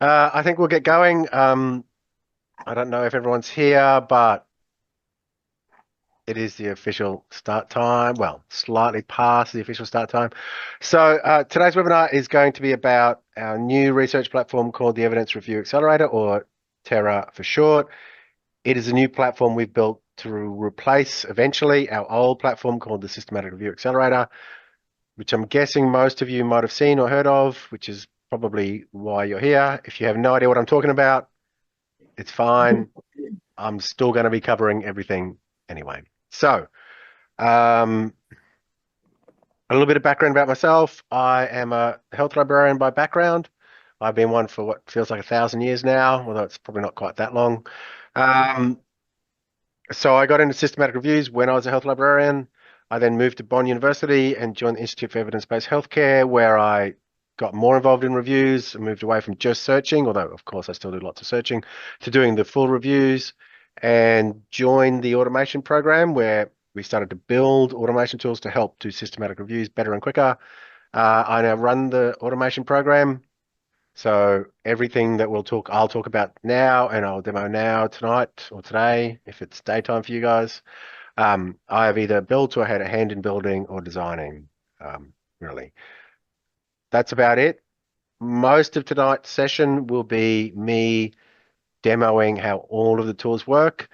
I think we'll get going. I don't know if everyone's here, but it is the official start time. Well, slightly past the official start time. So today's webinar is going to be about our new research platform called the Evidence Review Accelerator, or TERA for short. It is a new platform we've built to replace eventually our old platform called the Systematic Review Accelerator, which I'm guessing most of you might have seen or heard of, which is probably why you're here. If you have no idea what I'm talking about, it's fine. I'm still going to be covering everything anyway. So, um, a little bit of background about myself. I am a health librarian by background. I've been one for what feels like 1,000 years now, although it's probably not quite that long. Um, so I got into systematic reviews when I was a health librarian. I then moved to Bond University and joined the Institute for Evidence-Based Healthcare, where I got more involved in reviews and moved away from just searching, although of course I still do lots of searching, to doing the full reviews, and joined the automation program where we started to build automation tools to help do systematic reviews better and quicker. I now run the automation program. So everything that I'll talk about now, and I'll demo now tonight or today, if it's daytime for you guys. I have either built or had a hand in building or designing, really. That's about it. Most of tonight's session will be me demoing how all of the tools work.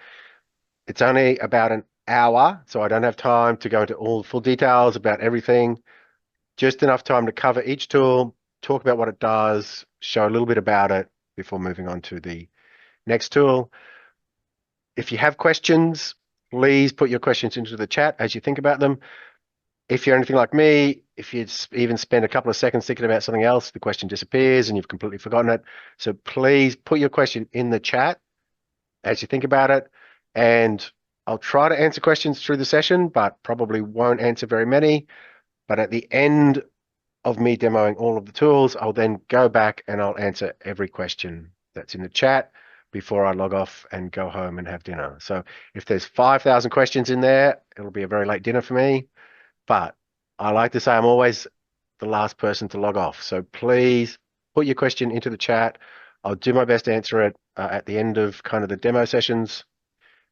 It's only about an hour, so I don't have time to go into all full details about everything. Just enough time to cover each tool, talk about what it does, show a little bit about it before moving on to the next tool. If you have questions, please put your questions into the chat as you think about them. If you're anything like me, if you even spend a couple of seconds thinking about something else, the question disappears and you've completely forgotten it. So please put your question in the chat as you think about it. And I'll try to answer questions through the session, but probably won't answer very many. But at the end of me demoing all of the tools, I'll then go back and I'll answer every question that's in the chat before I log off and go home and have dinner. So if there's 5,000 questions in there, it'll be a very late dinner for me. But I like to say I'm always the last person to log off. So please put your question into the chat. I'll do my best to answer it at the end of kind of the demo sessions.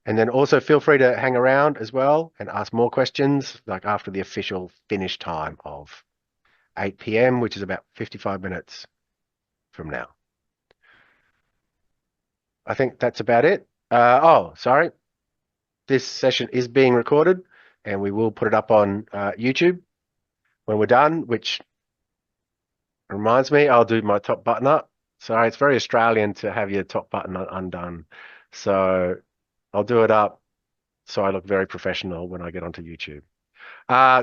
And then also feel free to hang around as well and ask more questions, like after the official finish time of 8 p.m., which is about 55 minutes from now. I think that's about it. Sorry. This session is being recorded and we will put it up on YouTube when we're done, which reminds me, I'll do my top button up. Sorry, it's very Australian to have your top button undone. So I'll do it up so I look very professional when I get onto YouTube.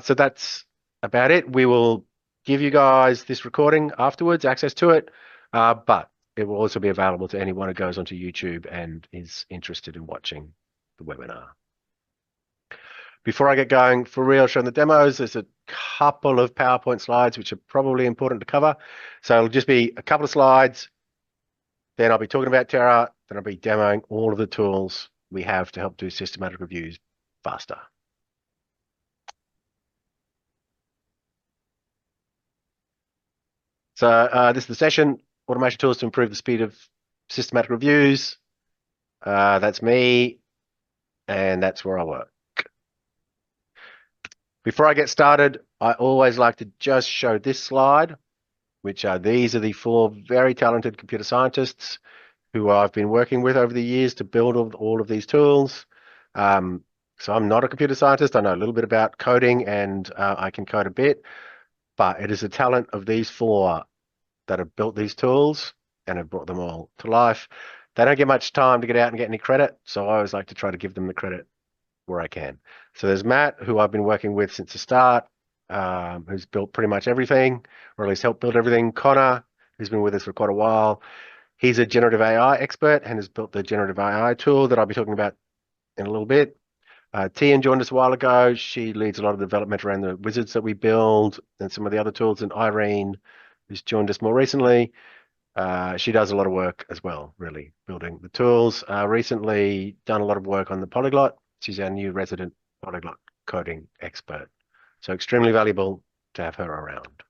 So that's about it. We will give you guys this recording afterwards, access to it, but it will also be available to anyone who goes onto YouTube and is interested in watching the webinar. Before I get going for real showing the demos, there's a couple of PowerPoint slides which are probably important to cover. So it'll just be a couple of slides, then I'll be talking about TERA, then I'll be demoing all of the tools we have to help do systematic reviews faster. So this is the session, automation tools to improve the speed of systematic reviews. That's me, and that's where I work. Before I get started, I always like to just show this slide, which these are the 4 very talented computer scientists who I've been working with over the years to build all of these tools. So I'm not a computer scientist. I know a little bit about coding and I can code a bit, but it is the talent of these 4 that have built these tools and have brought them all to life. They don't get much time to get out and get any credit, so I always like to try to give them the credit where I can. So there's Matt, who I've been working with since the start, who's built pretty much everything, or at least helped build everything. Connor, who's been with us for quite a while. He's a generative AI expert and has built the generative AI tool that I'll be talking about in a little bit. Tian joined us a while ago. She leads a lot of the development around the wizards that we build and some of the other tools. And Irene, who's joined us more recently, she does a lot of work as well, really, building the tools. Recently done a lot of work on the polyglot. She's our new resident polyglot coding expert. So extremely valuable to have her around.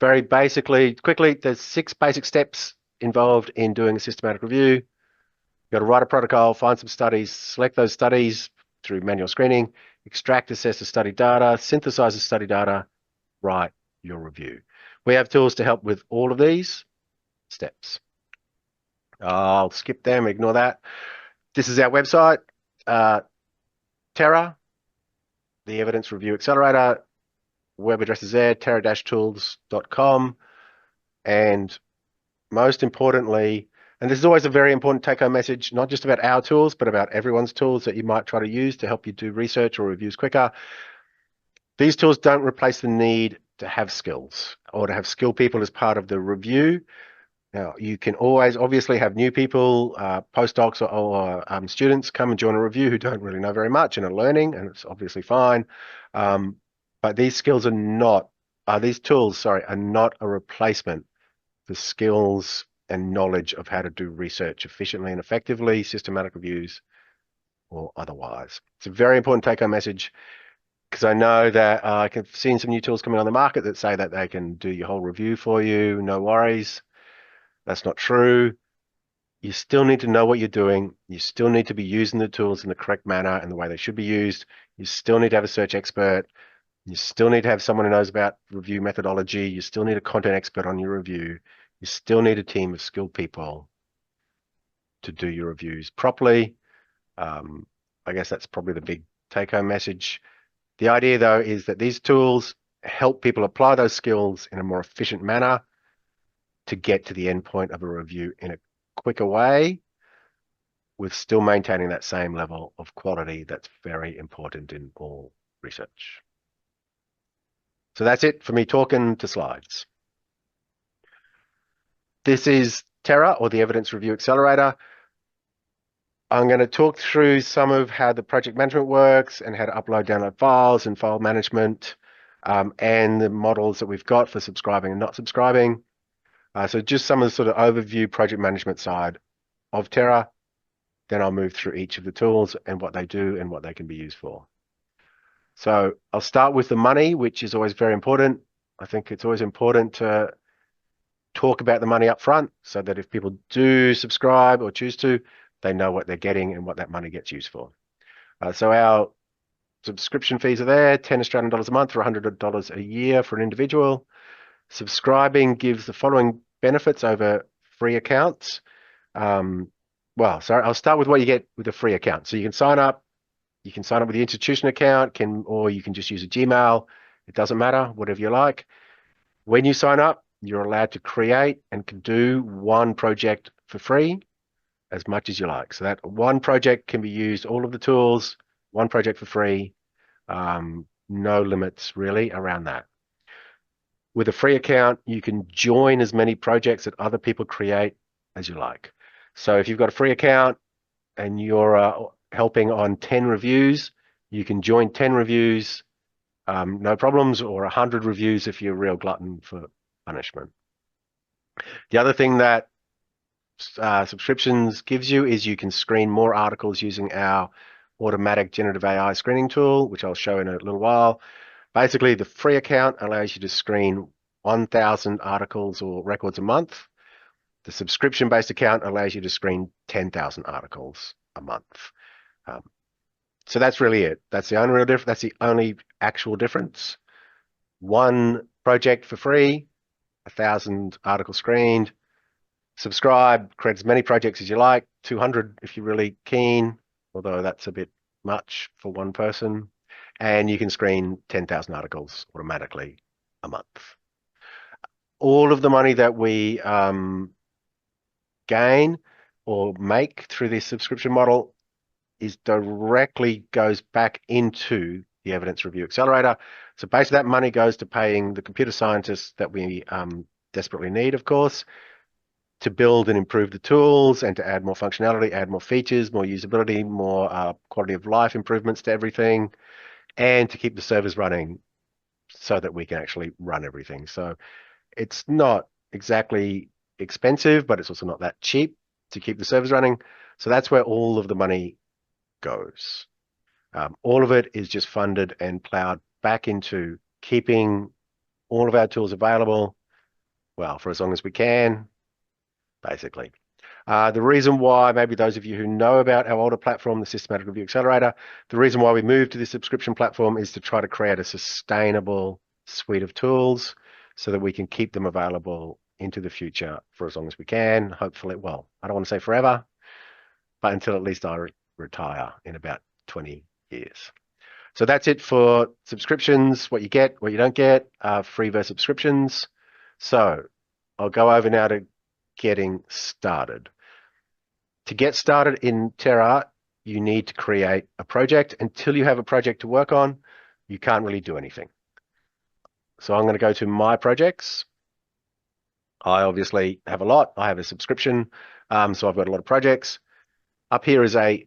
very basically, quickly, there's 6 basic steps involved in doing a systematic review. You've got to write a protocol, find some studies, select those studies through manual screening, extract, assess the study data, synthesize the study data, write your review. We have tools to help with all of these steps. I'll skip them, ignore that. This is our website, TERA, the Evidence Review Accelerator. Web address is there, terra-tools.com. And most importantly, and this is always a very important take-home message, not just about our tools, but about everyone's tools that you might try to use to help you do research or reviews quicker. These tools don't replace the need to have skills or to have skilled people as part of the review. Now, you can always obviously have new people, postdocs or students come and join a review who don't really know very much and are learning, and it's obviously fine. But these skills are not, these tools, sorry, are not a replacement for skills and knowledge of how to do research efficiently and effectively, systematic reviews or otherwise. It's a very important take-home message because I know that I've seen some new tools coming on the market that say that they can do your whole review for you, no worries. That's not true. You still need to know what you're doing. You still need to be using the tools in the correct manner and the way they should be used. You still need to have a search expert. You still need to have someone who knows about review methodology. You still need a content expert on your review. You still need a team of skilled people to do your reviews properly. I guess that's probably the big take-home message. The idea, though, is that these tools help people apply those skills in a more efficient manner to get to the end point of a review in a quicker way, with still maintaining that same level of quality that's very important in all research. So that's it for me talking to slides. This is TERA, or the Evidence Review Accelerator. I'm going to talk through some of how the project management works and how to upload, download files and file management, and the models that we've got for subscribing and not subscribing. So just some of the sort of overview project management side of TERA. Then I'll move through each of the tools and what they do and what they can be used for. So I'll start with the money, which is always very important. I think it's always important to talk about the money up front so that if people do subscribe or choose to, they know what they're getting and what that money gets used for. So our subscription fees are there, 10 Australian dollars a month or $100 a year for an individual. Subscribing gives the following benefits over free accounts. Well, sorry, I'll start with what you get with a free account. So you can sign up with the institution account, or you can just use a Gmail. It doesn't matter, whatever you like. When you sign up, you're allowed to create and can do one project for free as much as you like. So that one project can be used, all of the tools, one project for free. No limits really around that. With a free account, you can join as many projects that other people create as you like. So if you've got a free account and you're helping on 10 reviews, you can join 10 reviews, no problems, or 100 reviews if you're a real glutton for punishment. The other thing that subscriptions gives you is you can screen more articles using our automatic generative AI screening tool, which I'll show in a little while. Basically, the free account allows you to screen 1,000 articles or records a month. The subscription-based account allows you to screen 10,000 articles a month. So that's really it. That's the only real difference. That's the only actual difference. One project for free, 1,000 articles screened. Subscribe, create as many projects as you like, 200 if you're really keen, although that's a bit much for one person. And you can screen 10,000 articles automatically a month. All of the money that we gain or make through this subscription model is directly goes back into the Evidence Review Accelerator. So basically that money goes to paying the computer scientists that we desperately need, of course, to build and improve the tools and to add more functionality, add more features, more usability, more quality of life improvements to everything, and to keep the servers running so that we can actually run everything. So it's not exactly expensive, but it's also not that cheap to keep the servers running. So that's where all of the money goes. All of it is just funded and plowed back into keeping all of our tools available, well, for as long as we can, basically. The reason why, maybe those of you who know about our older platform, the Systematic Review Accelerator, the reason why we moved to this subscription platform is to try to create a sustainable suite of tools so that we can keep them available into the future for as long as we can. Hopefully, well, I don't want to say forever, but until at least I retire in about 20 years. So that's it for subscriptions, what you get, what you don't get, free versus subscriptions. So I'll go over now to getting started. To get started in TERA, you need to create a project. Until you have a project to work on, you can't really do anything. So I'm going to go to My Projects. I obviously have a lot. I have a subscription, so I've got a lot of projects. Up here is a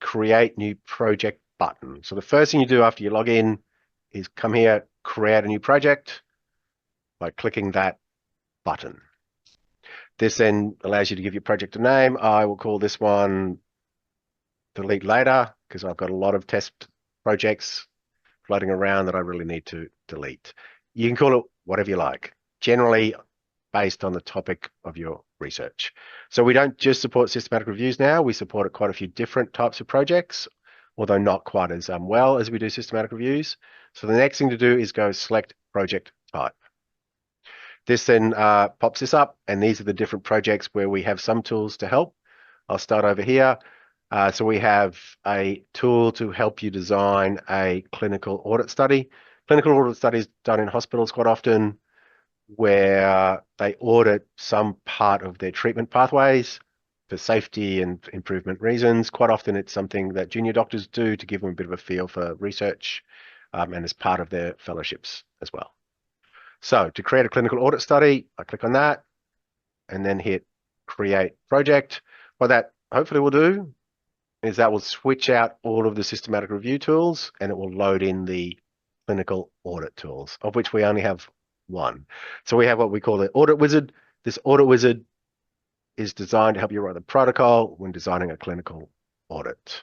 Create New Project button. So the first thing you do after you log in is come here, create a new project by clicking that button. This then allows you to give your project a name. I will call this one Delete Later because I've got a lot of test projects floating around that I really need to delete. You can call it whatever you like, generally based on the topic of your research. So we don't just support systematic reviews now, we support quite a few different types of projects, although not quite as well as we do systematic reviews. So the next thing to do is go select project type. This then pops this up, and these are the different projects where we have some tools to help. I'll start over here. So we have a tool to help you design a clinical audit study. Clinical audit studies done in hospitals quite often where they audit some part of their treatment pathways for safety and improvement reasons. Quite often it's something that junior doctors do to give them a bit of a feel for research and as part of their fellowships as well. So to create a clinical audit study, I click on that and then hit Create Project. What that hopefully will do is that will switch out all of the systematic review tools and it will load in the clinical audit tools, of which we only have one. So we have what we call the audit wizard. This audit wizard is designed to help you write the protocol when designing a clinical audit,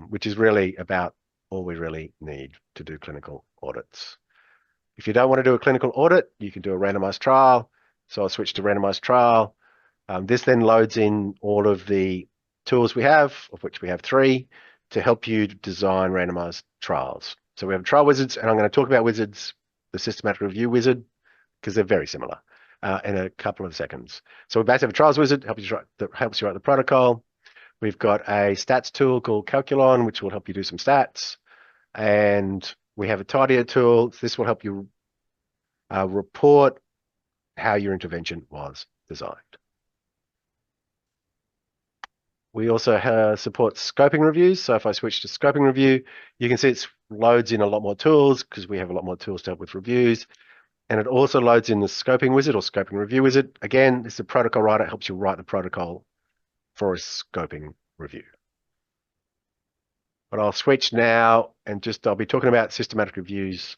which is really about all we really need to do clinical audits. If you don't want to do a clinical audit, you can do a randomized trial. So I'll switch to randomized trial. This then loads in all of the tools we have, of which we have 3, to help you design randomized trials. So we have trial wizards, and I'm going to talk about wizards, the systematic review wizard, because they're very similar in a couple of seconds. So we basically have a trials wizard that helps you write the protocol. We've got a stats tool called Calculon, which will help you do some stats. And we have a tidier tool. This will help you report how your intervention was designed. We also support scoping reviews. So if I switch to scoping review, you can see it loads in a lot more tools because we have a lot more tools to help with reviews. And it also loads in the scoping wizard or scoping review wizard. Again, it's a protocol writer. It helps you write the protocol for a scoping review. But I'll switch now and I'll be talking about systematic reviews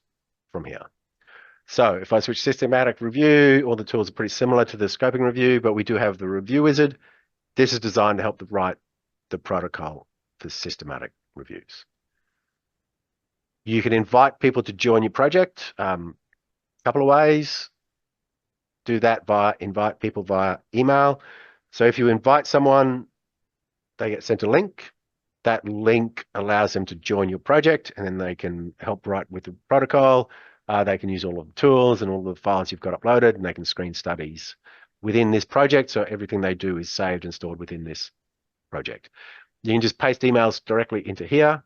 from here. So if I switch systematic review, all the tools are pretty similar to the scoping review, but we do have the review wizard. This is designed to help write the protocol for systematic reviews. You can invite people to join your project. A couple of ways. Do that invite people via email. So if you invite someone, they get sent a link. That link allows them to join your project, and then they can help write with the protocol. They can use all of the tools and all the files you've got uploaded, and they can screen studies within this project. So everything they do is saved and stored within this project. You can just paste emails directly into here.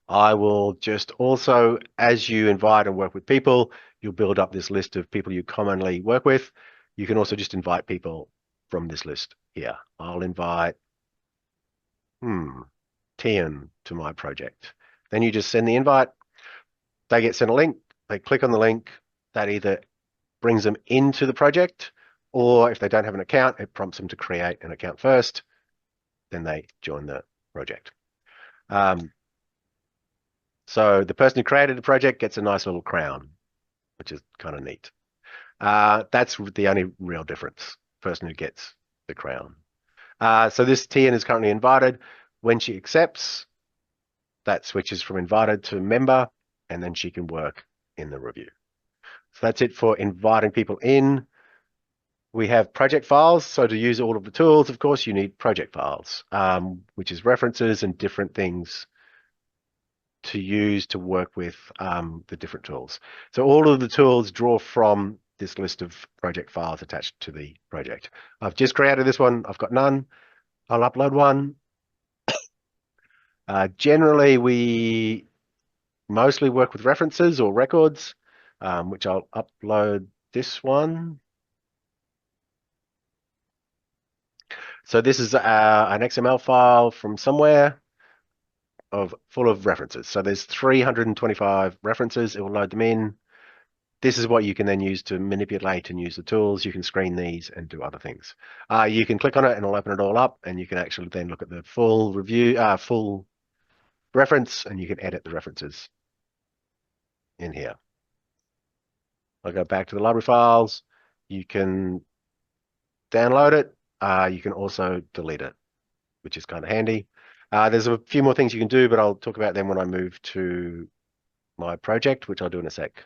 I will just also, as you invite and work with people, you'll build up this list of people you commonly work with. You can also just invite people from this list here. I'll invite Tian to my project. Then you just send the invite. They get sent a link. They click on the link. That either brings them into the project, or if they don't have an account, it prompts them to create an account first. Then they join the project. So the person who created the project gets a nice little crown, which is kind of neat. That's the only real difference, person who gets the crown. So this Tian is currently invited. When she accepts, that switches from invited to member, and then she can work in the review. So that's it for inviting people in. We have project files. So to use all of the tools, of course, you need project files, which is references and different things to use to work with the different tools. So all of the tools draw from this list of project files attached to the project. I've just created this one. I've got none. I'll upload one. Generally, we mostly work with references or records, which I'll upload this one. So this is an XML file from somewhere full of references. So there's 325 references. It will load them in. This is what you can then use to manipulate and use the tools. You can screen these and do other things. You can click on it and it'll open it all up, and you can actually then look at the full review, full reference, and you can edit the references in here. I'll go back to the library files. You can download it. You can also delete it, which is kind of handy. There's a few more things you can do, but I'll talk about them when I move to my project, which I'll do in a sec.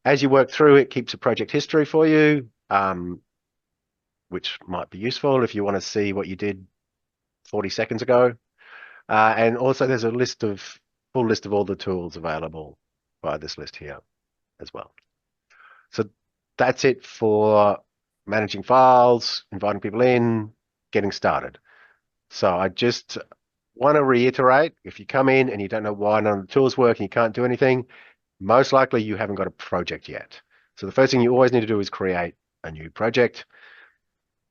As you work through, it keeps a project history for you, which might be useful if you want to see what you did 40 seconds ago. And also there's a full list of all the tools available by this list here as well. So that's it for managing files, inviting people in, getting started. So I just want to reiterate, if you come in and you don't know why none of the tools work and you can't do anything, most likely you haven't got a project yet. So the first thing you always need to do is create a new project.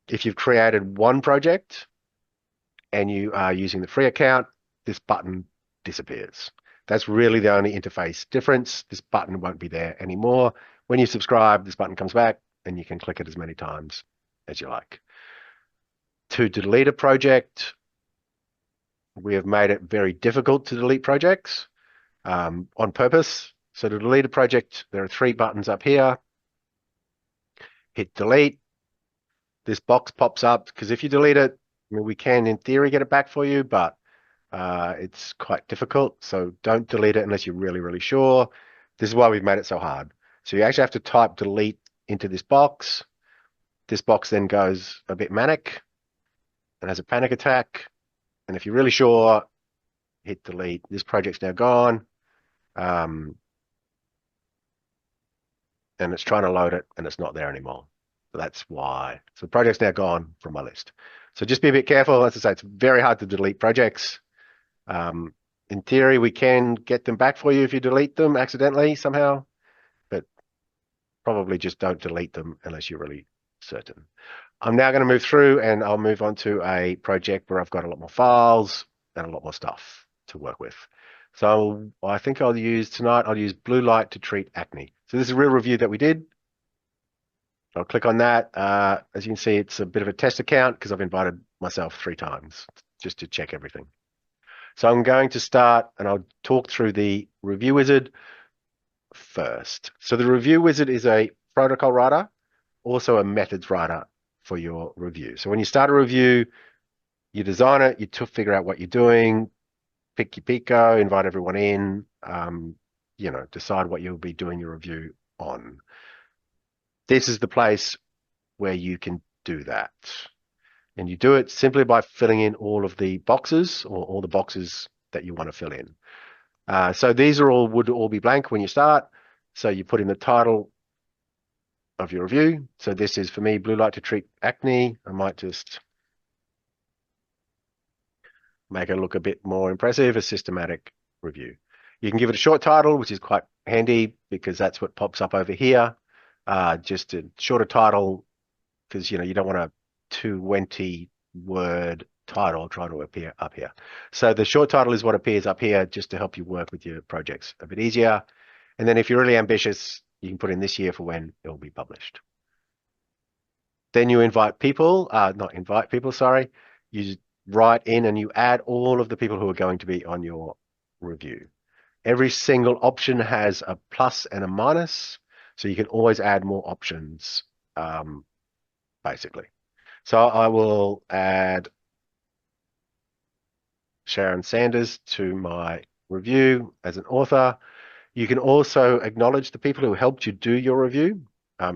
If you've created one project and you are using the free account, this button disappears. That's really the only interface difference. This button won't be there anymore. When you subscribe, this button comes back and you can click it as many times as you like. To delete a project, we have made it very difficult to delete projects on purpose. So to delete a project, there are 3 buttons up here. Hit delete. This box pops up because if you delete it, I mean, we can in theory get it back for you, but it's quite difficult. So don't delete it unless you're really, really sure. This is why we've made it so hard. So you actually have to type delete into this box. This box then goes a bit manic and has a panic attack. And if you're really sure, hit delete. This project's now gone. And it's trying to load it and it's not there anymore. So that's why. So the project's now gone from my list. So just be a bit careful. As I say, it's very hard to delete projects. In theory, we can get them back for you if you delete them accidentally somehow, but probably just don't delete them unless you're really certain. I'm now going to move through and I'll move on to a project where I've got a lot more files and a lot more stuff to work with. So I think I'll use blue light to treat acne. So this is a real review that we did. I'll click on that. As you can see, it's a bit of a test account because I've invited myself 3 times just to check everything. So I'm going to start and I'll talk through the review wizard first. So the review wizard is a protocol writer, also a methods writer for your review. So when you start a review, you design it, you figure out what you're doing, pick your pico, invite everyone in, decide what you'll be doing your review on. This is the place where you can do that. And you do it simply by filling in all of the boxes or all the boxes that you want to fill in. So these would all be blank when you start. So you put in the title of your review. So this is, for me, blue light to treat acne. I might just make it look a bit more impressive, a systematic review. You can give it a short title, which is quite handy because that's what pops up over here. Just a shorter title because, you don't want a 20-word title try to appear up here. So the short title is what appears up here just to help you work with your projects a bit easier. And then if you're really ambitious, you can put in this year for when it will be published. Then you invite people, sorry. You write in and you add all of the people who are going to be on your review. Every single option has a plus and a minus, so you can always add more options, basically. So I will add Sharon Sanders to my review as an author. You can also acknowledge the people who helped you do your review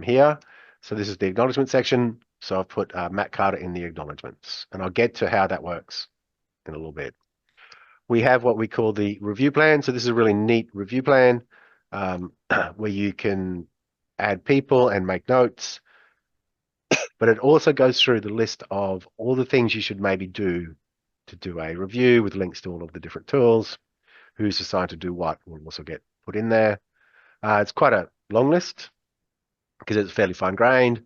here. So this is the acknowledgement section. So I've put Matt Carter in the acknowledgements, and I'll get to how that works in a little bit. We have what we call the review plan. So this is a really neat review plan where you can add people and make notes, but it also goes through the list of all the things you should maybe do to do a review with links to all of the different tools. Who's assigned to do what will also get put in there. It's quite a long list because it's fairly fine-grained.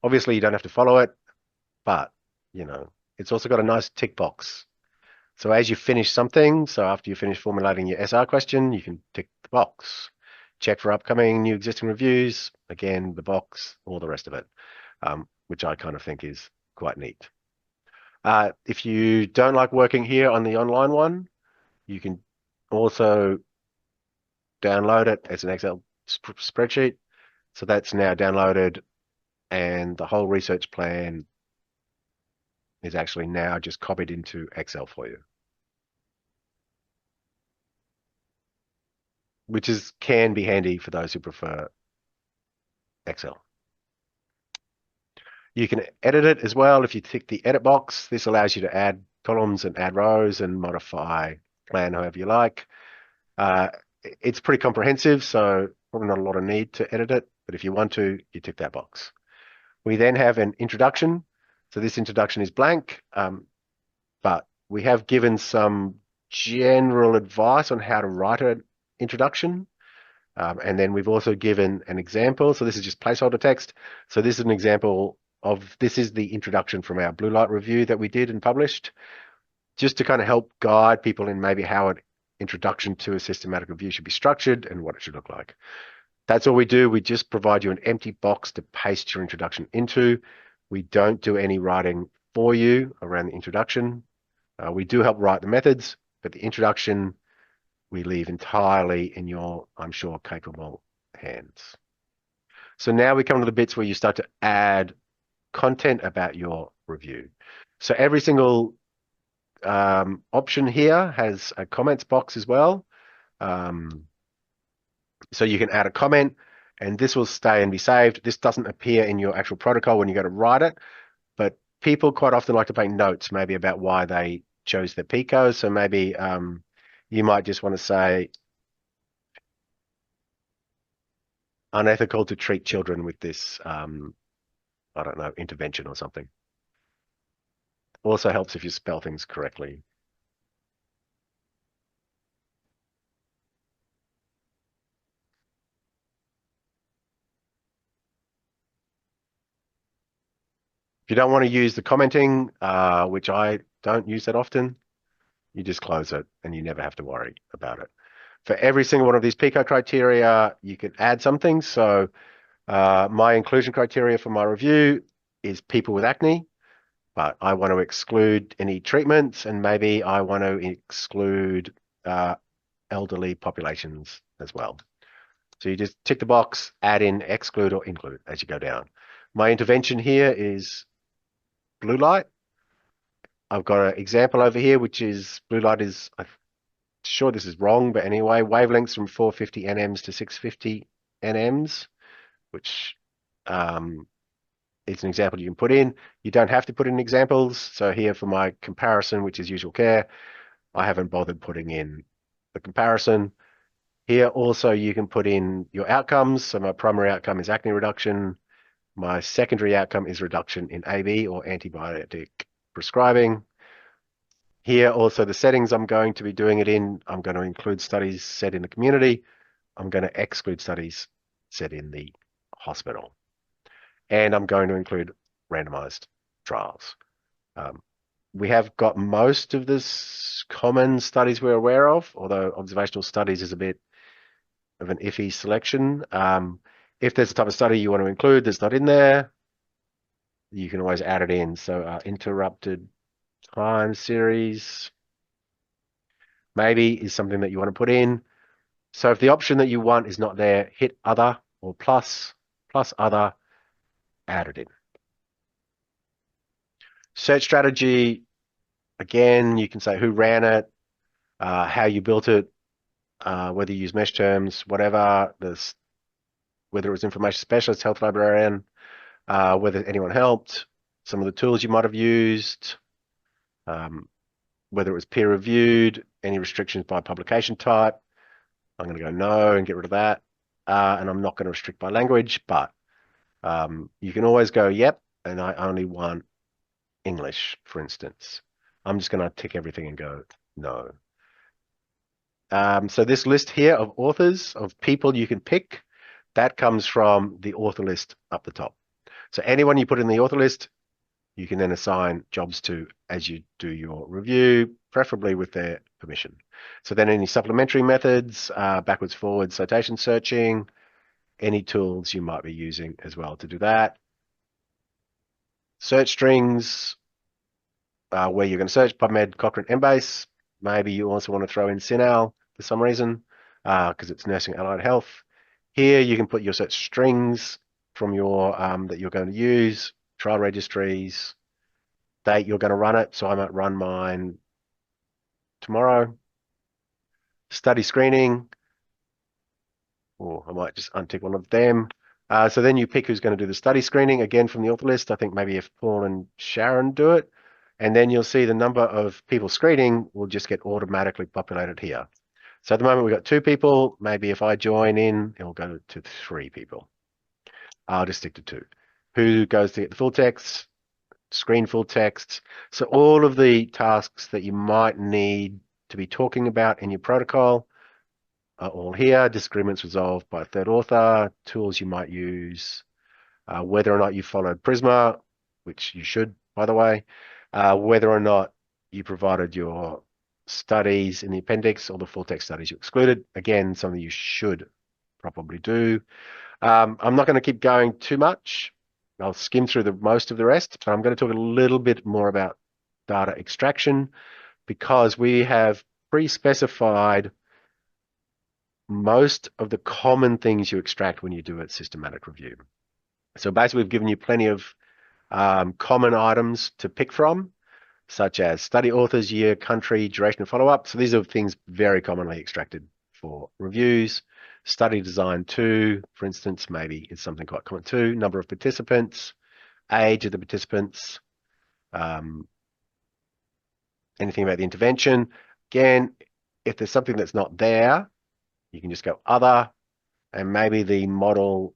Obviously, you don't have to follow it, but, it's also got a nice tick box. So as you finish something, so after you finish formulating your SR question, you can tick the box. Check for upcoming new existing reviews, again, the box, all the rest of it, which I kind of think is quite neat. If you don't like working here on the online one, you can also download it as an Excel spreadsheet. So that's now downloaded, and the whole research plan is actually now just copied into Excel for you, which can be handy for those who prefer Excel. You can edit it as well if you tick the edit box. This allows you to add columns and add rows and modify plan however you like. It's pretty comprehensive, so probably not a lot of need to edit it, but if you want to, you tick that box. We then have an introduction. So this introduction is blank, but we have given some general advice on how to write an introduction. And then we've also given an example. So this is just placeholder text. So this is an example this is the introduction from our blue light review that we did and published, just to kind of help guide people in maybe how an introduction to a systematic review should be structured and what it should look like. That's all we do. We just provide you an empty box to paste your introduction into. We don't do any writing for you around the introduction. We do help write the methods, but the introduction we leave entirely in your, I'm sure, capable hands. So now we come to the bits where you start to add content about your review. So every single option here has a comments box as well. So you can add a comment, and this will stay and be saved. This doesn't appear in your actual protocol when you go to write it, but people quite often like to make notes maybe about why they chose the PICO. So maybe you might just want to say, unethical to treat children with this, I don't know, intervention or something. Also helps if you spell things correctly. If you don't want to use the commenting, which I don't use that often, you just close it and you never have to worry about it. For every single one of these PICO criteria, you can add something. So my inclusion criteria for my review is people with acne, but I want to exclude any treatments, and maybe I want to exclude elderly populations as well. So you just tick the box, add in, exclude, or include as you go down. My intervention here is blue light. I've got an example over here, which is blue light is, I'm sure this is wrong, but anyway, wavelengths from 450 nms to 650 nms, which it's an example you can put in. You don't have to put in examples. So here for my comparison, which is usual care, I haven't bothered putting in the comparison. Here also you can put in your outcomes. So my primary outcome is acne reduction. My secondary outcome is reduction in AB or antibiotic prescribing. Here also the settings I'm going to be doing it in. I'm going to include studies set in the community. I'm going to exclude studies set in the hospital. And I'm going to include randomized trials. We have got most of this common studies we're aware of, although observational studies is a bit of an iffy selection. If there's a type of study you want to include that's not in there, you can always add it in. So interrupted time series maybe is something that you want to put in. So if the option that you want is not there, hit other or plus other, add it in. Search strategy, again, you can say who ran it, how you built it, whether you use mesh terms, whatever, whether it was information specialist, health librarian, whether anyone helped, some of the tools you might have used, um, whether it was peer reviewed, any restrictions by publication type. I'm going to go no and get rid of that. And I'm not going to restrict by language, but you can always go, yep, and I only want English, for instance. I'm just going to tick everything and go no. So this list here of authors, of people you can pick, that comes from the author list up the top. So anyone you put in the author list, you can then assign jobs to as you do your review, preferably with their permission. So then any supplementary methods, backwards, forwards, citation searching, any tools you might be using as well to do that. Search strings, where you're going to search PubMed, Cochrane, Embase. Maybe you also want to throw in CINAHL for some reason, because it's nursing allied health. Here you can put your search strings from your that you're going to use, trial registries, date you're going to run it. So I might run mine tomorrow. Study screening, or I might just untick one of them. So then you pick who's going to do the study screening, again from the author list. I think maybe if Paul and Sharon do it, and then you'll see the number of people screening will just get automatically populated here. So at the moment we've got 2 people. Maybe if I join in, it'll go to 3 people. I'll just stick to 2. Who goes to get the full text, screen full text. So all of the tasks that you might need to be talking about in your protocol are all here. Disagreements resolved by a third author, tools you might use, whether or not you followed Prisma, which you should, by the way, whether or not you provided your studies in the appendix or the full text studies you excluded. Again, something you should probably do. I'm not going to keep going too much. I'll skim through most of the rest, but I'm going to talk a little bit more about data extraction because we have pre-specified most of the common things you extract when you do a systematic review. So basically, we've given you plenty of common items to pick from, such as study authors, year, country, duration of follow-up. So these are things very commonly extracted for reviews. Study design too, for instance, maybe it's something quite common too. Number of participants, age of the participants, anything about the intervention. Again, if there's something that's not there, you can just go other, and maybe the model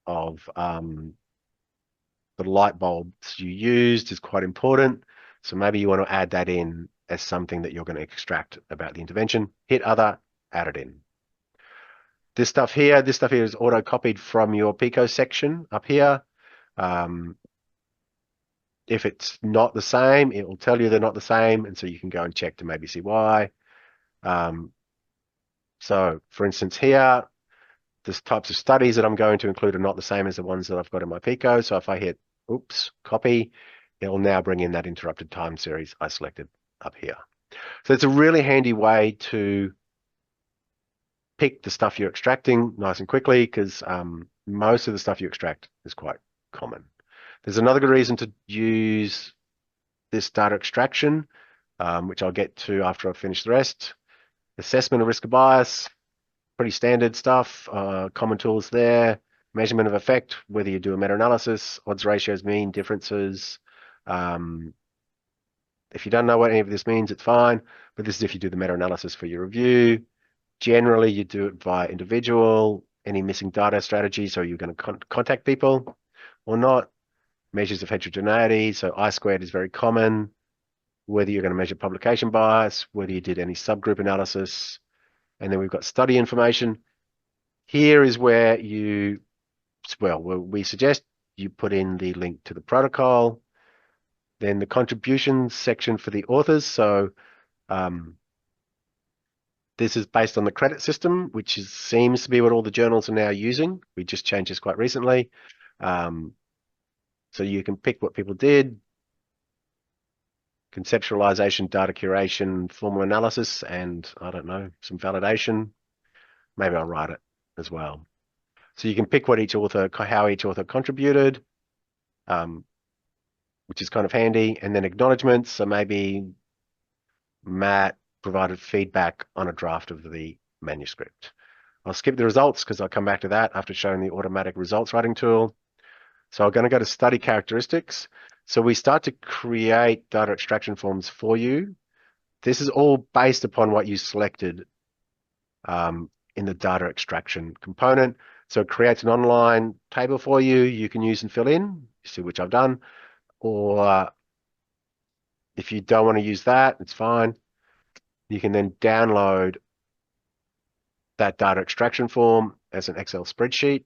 of the light bulbs you used is quite important. So maybe you want to add that in as something that you're going to extract about the intervention. Hit other, add it in. This stuff here is auto-copied from your Pico section up here. If it's not the same, it will tell you they're not the same, and so you can go and check to maybe see why. So for instance here, the types of studies that I'm going to include are not the same as the ones that I've got in my Pico. So if I hit, oops, copy, it will now bring in that interrupted time series I selected up here. So it's a really handy way to pick the stuff you're extracting nice and quickly because most of the stuff you extract is quite common. There's another good reason to use this data extraction, which I'll get to after I finish the rest. Assessment of risk of bias, pretty standard stuff, common tools there. Measurement of effect, whether you do a meta-analysis, odds ratios, mean differences. If you don't know what any of this means, it's fine, but this is if you do the meta-analysis for your review. Generally, you do it via individual, any missing data strategy, so you're going to contact people or not. Measures of heterogeneity, so I-squared is very common. Whether you're going to measure publication bias, whether you did any subgroup analysis, and then we've got study information. Here is where we suggest you put in the link to the protocol, then the contributions section for the authors. So this is based on the credit system, which seems to be what all the journals are now using. We just changed this quite recently. So you can pick what people did, conceptualization, data curation, formal analysis, and I don't know, some validation. Maybe I'll write it as well. So you can pick what how each author contributed, which is kind of handy, and then acknowledgements. So maybe Matt provided feedback on a draft of the manuscript. I'll skip the results because I'll come back to that after showing the automatic results writing tool. So I'm going to go to study characteristics. So we start to create data extraction forms for you. This is all based upon what you selected in the data extraction component. So it creates an online table for you. You can use and fill in, you see which I've done. Or if you don't want to use that, it's fine. You can then download that data extraction form as an Excel spreadsheet.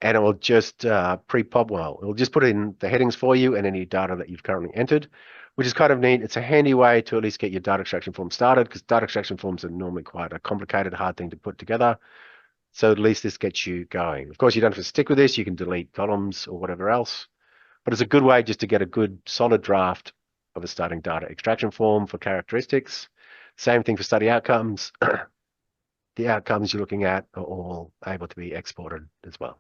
And it will just pre-pop, well, it will just put in the headings for you and any data that you've currently entered, which is kind of neat. It's a handy way to at least get your data extraction form started, because data extraction forms are normally quite a complicated, hard thing to put together. So at least this gets you going. Of course, you don't have to stick with this. You can delete columns or whatever else, but it's a good way just to get a good solid draft of a starting data extraction form for characteristics. Same thing for study outcomes. The outcomes you're looking at are all able to be exported as well.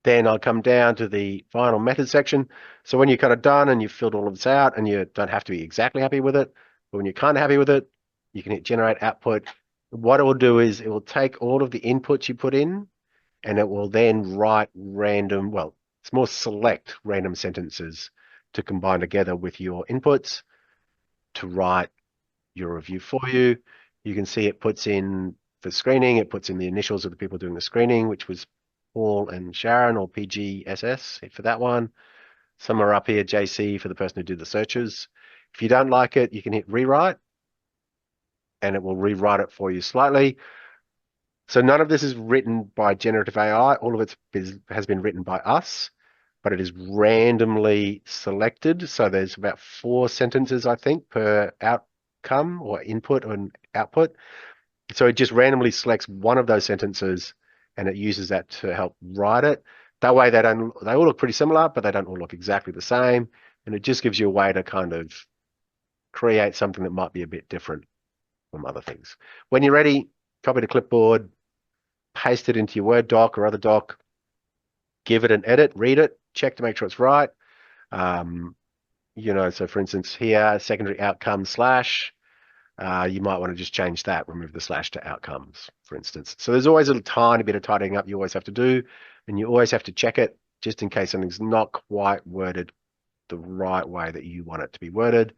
Then I'll come down to the final method section. So when you're kind of done and you've filled all of this out, and you don't have to be exactly happy with it, but when you're kind of happy with it, you can hit generate output. What it will do is it will take all of the inputs you put in, and it will then write random, well, it's more select random sentences to combine together with your inputs to write your review for you. You can see it puts in, for screening, it puts in the initials of the people doing the screening, which was Paul and Sharon, or PGSS for that one. Some are up here, JC for the person who did the searches. If you don't like it, you can hit rewrite, and it will rewrite it for you slightly. So none of this is written by generative AI. All of it has been written by us, but it is randomly selected. So there's about 4 sentences, I think, per outcome or input and output. So it just randomly selects one of those sentences, and it uses that to help write it. That way they all look pretty similar, but they don't all look exactly the same. And it just gives you a way to kind of create something that might be a bit different from other things. When you're ready, copy to clipboard, paste it into your Word doc or other doc, give it an edit, read it, check to make sure it's right. So for instance, here, secondary outcome slash, you might want to just change that, remove the slash to outcomes, for instance. So there's always a tiny bit of tidying up you always have to do, and you always have to check it just in case something's not quite worded the right way that you want it to be worded.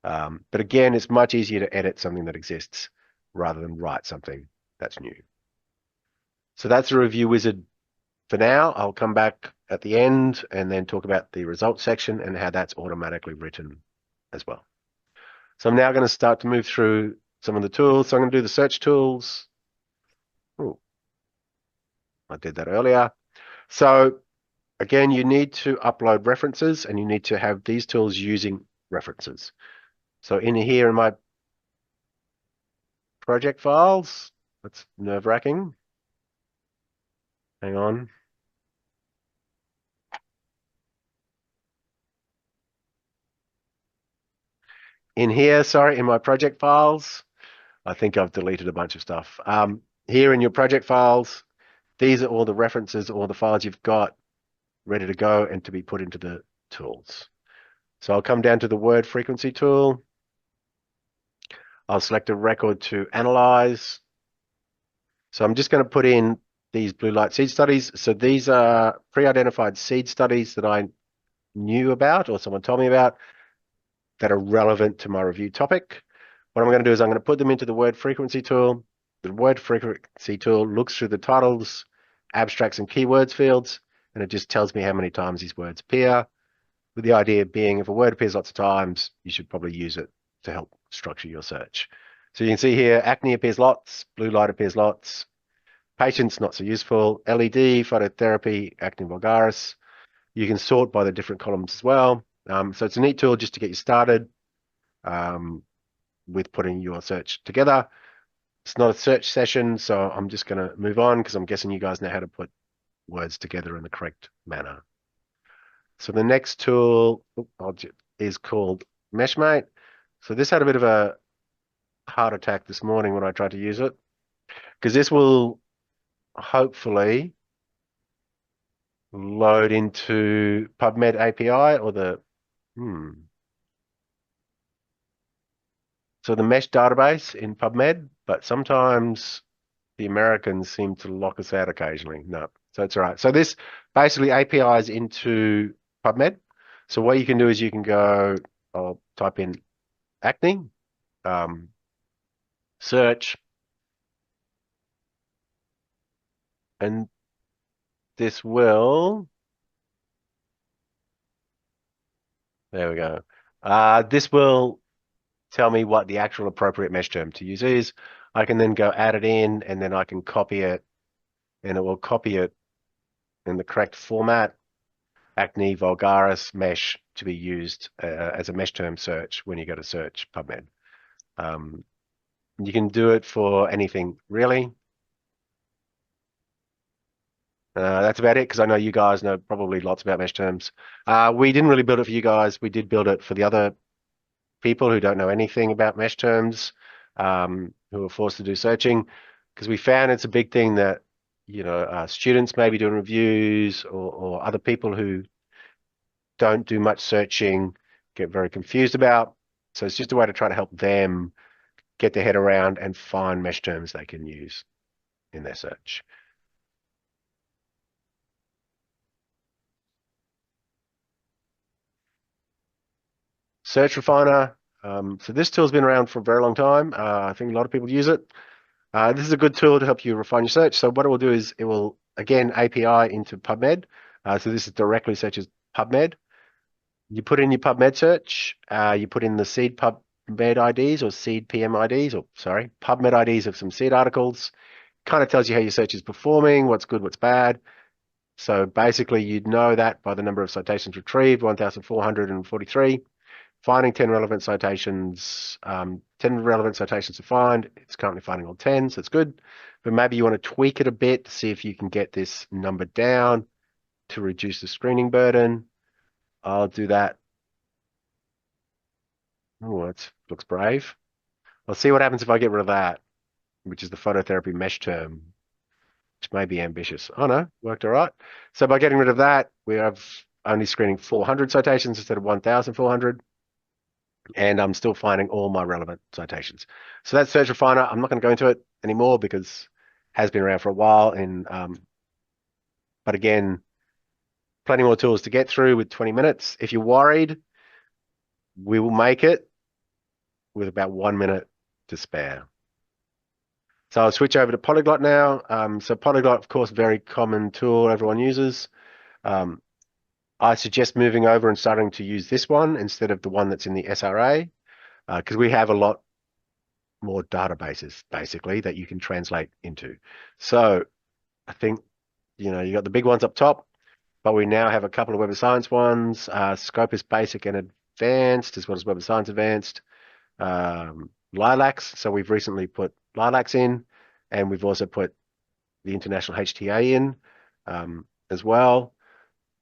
But again, it's much easier to edit something that exists rather than write something that's new. So that's a review wizard for now. I'll come back at the end and then talk about the results section and how that's automatically written as well. So I'm now going to start to move through some of the tools. So I'm going to do the search tools. Ooh, I did that earlier. So again, you need to upload references, and you need to have these tools using references. So in here in my project files, that's nerve-wracking. Hang on. In here, sorry, in my project files, I think I've deleted a bunch of stuff. Here in your project files, these are all the references, all the files you've got ready to go and to be put into the tools. So I'll come down to the word frequency tool. I'll select a record to analyze. So I'm just going to put in these blue light seed studies. So these are pre-identified seed studies that I knew about or someone told me about that are relevant to my review topic. What I'm going to do is I'm going to put them into the word frequency tool. The word frequency tool looks through the titles, abstracts, and keywords fields, and it just tells me how many times these words appear, with the idea being if a word appears lots of times, you should probably use it to help structure your search. So you can see here, acne appears lots, blue light appears lots, patients not so useful, LED, phototherapy, acne vulgaris. You can sort by the different columns as well. So it's a neat tool just to get you started with putting your search together. It's not a search session, so I'm just going to move on because I'm guessing you guys know how to put words together in the correct manner. So the next tool is called Meshmate. So this had a bit of a heart attack this morning when I tried to use it, because this will hopefully load into PubMed API or the So the mesh database in PubMed, but sometimes the Americans seem to lock us out occasionally. No, so it's all right. So this basically APIs into PubMed. So what you can do is you can go, I'll type in acne, um, search, and this will, there we go. This will tell me what the actual appropriate mesh term to use is. I can then go add it in, and then I can copy it, and it will copy it in the correct format, acne vulgaris mesh, to be used as a mesh term search when you go to search PubMed. You can do it for anything, really. That's about it, because I know you guys know probably lots about mesh terms. We didn't really build it for you guys. We did build it for the other people who don't know anything about mesh terms, who are forced to do searching, because we found it's a big thing that, students may be doing reviews, or other people who don't do much searching get very confused about. So it's just a way to try to help them get their head around and find mesh terms they can use in their search. Search Refiner. So this tool's been around for a very long time. I think a lot of people use it. This is a good tool to help you refine your search. So what it will do is it will, again, API into PubMed. So this is directly searches PubMed. You put in your PubMed search. You put in the seed PubMed IDs or seed PM IDs, or sorry, PubMed IDs of some seed articles. Kind of tells you how your search is performing, what's good, what's bad. So basically, you'd know that by the number of citations retrieved, 1,443. Finding 10 relevant citations, 10 relevant citations to find. It's currently finding all 10, so it's good. But maybe you want to tweak it a bit to see if you can get this number down to reduce the screening burden. I'll do that. Oh, that looks brave. I'll see what happens if I get rid of that, which is the phototherapy mesh term, which may be ambitious. Oh no, worked all right. So by getting rid of that, we have only screening 400 citations instead of 1,400. And I'm still finding all my relevant citations. So that's Search Refiner. I'm not going to go into it anymore because it has been around for a while. But again, plenty more tools to get through with 20 minutes. If you're worried, we will make it with about 1 minute to spare. So I'll switch over to Polyglot now. So Polyglot, of course, very common tool everyone uses. I suggest moving over and starting to use this one instead of the one that's in the SRA, because we have a lot more databases basically that you can translate into. So I think, you got the big ones up top, but we now have a couple of Web of Science ones, Scopus Basic and Advanced, as well as Web of Science Advanced, Lilacs. So we've recently put Lilacs in, and we've also put the International HTA in as well.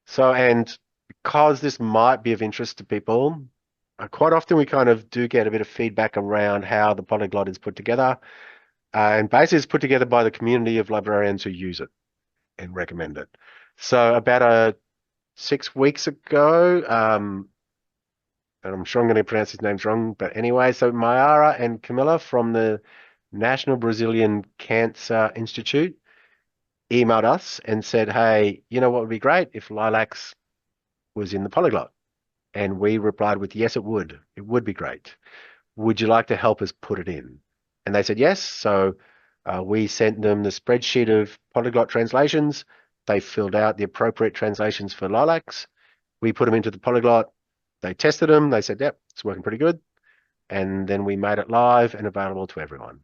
So, and because this might be of interest to people, quite often we kind of do get a bit of feedback around how the polyglot is put together. And basically it's put together by the community of librarians who use it and recommend it. So about 6 weeks ago, and I'm sure I'm going to pronounce his names wrong, but anyway, so Mayara and Camilla from the National Brazilian Cancer Institute emailed us and said, hey, you know what would be great if Lilacs was in the polyglot? And we replied with, yes, it would. It would be great. Would you like to help us put it in? And they said yes. So we sent them the spreadsheet of polyglot translations. They filled out the appropriate translations for Lilacs. We put them into the polyglot. They tested them. They said, yep, it's working pretty good. And then we made it live and available to everyone.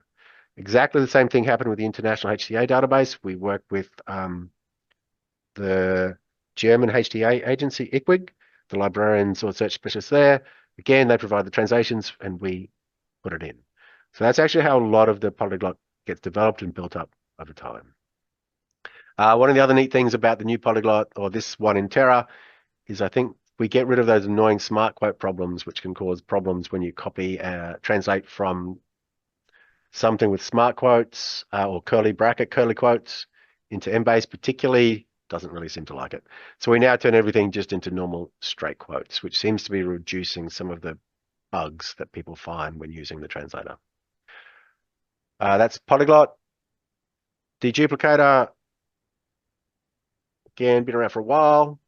Exactly the same thing happened with the International HTA database. We worked with the German HTA agency, IQWiG, the librarians or search specialists there. Again, they provide the translations and we put it in. So that's actually how a lot of the polyglot gets developed and built up over time. One of the other neat things about the new polyglot, or this one in TERA, is I think we get rid of those annoying smart quote problems, which can cause problems when you copy, translate from something with smart quotes or curly quotes into Embase particularly. Doesn't really seem to like it. So we now turn everything just into normal straight quotes, which seems to be reducing some of the bugs that people find when using the translator. That's polyglot. Deduplicator, again, been around for a while,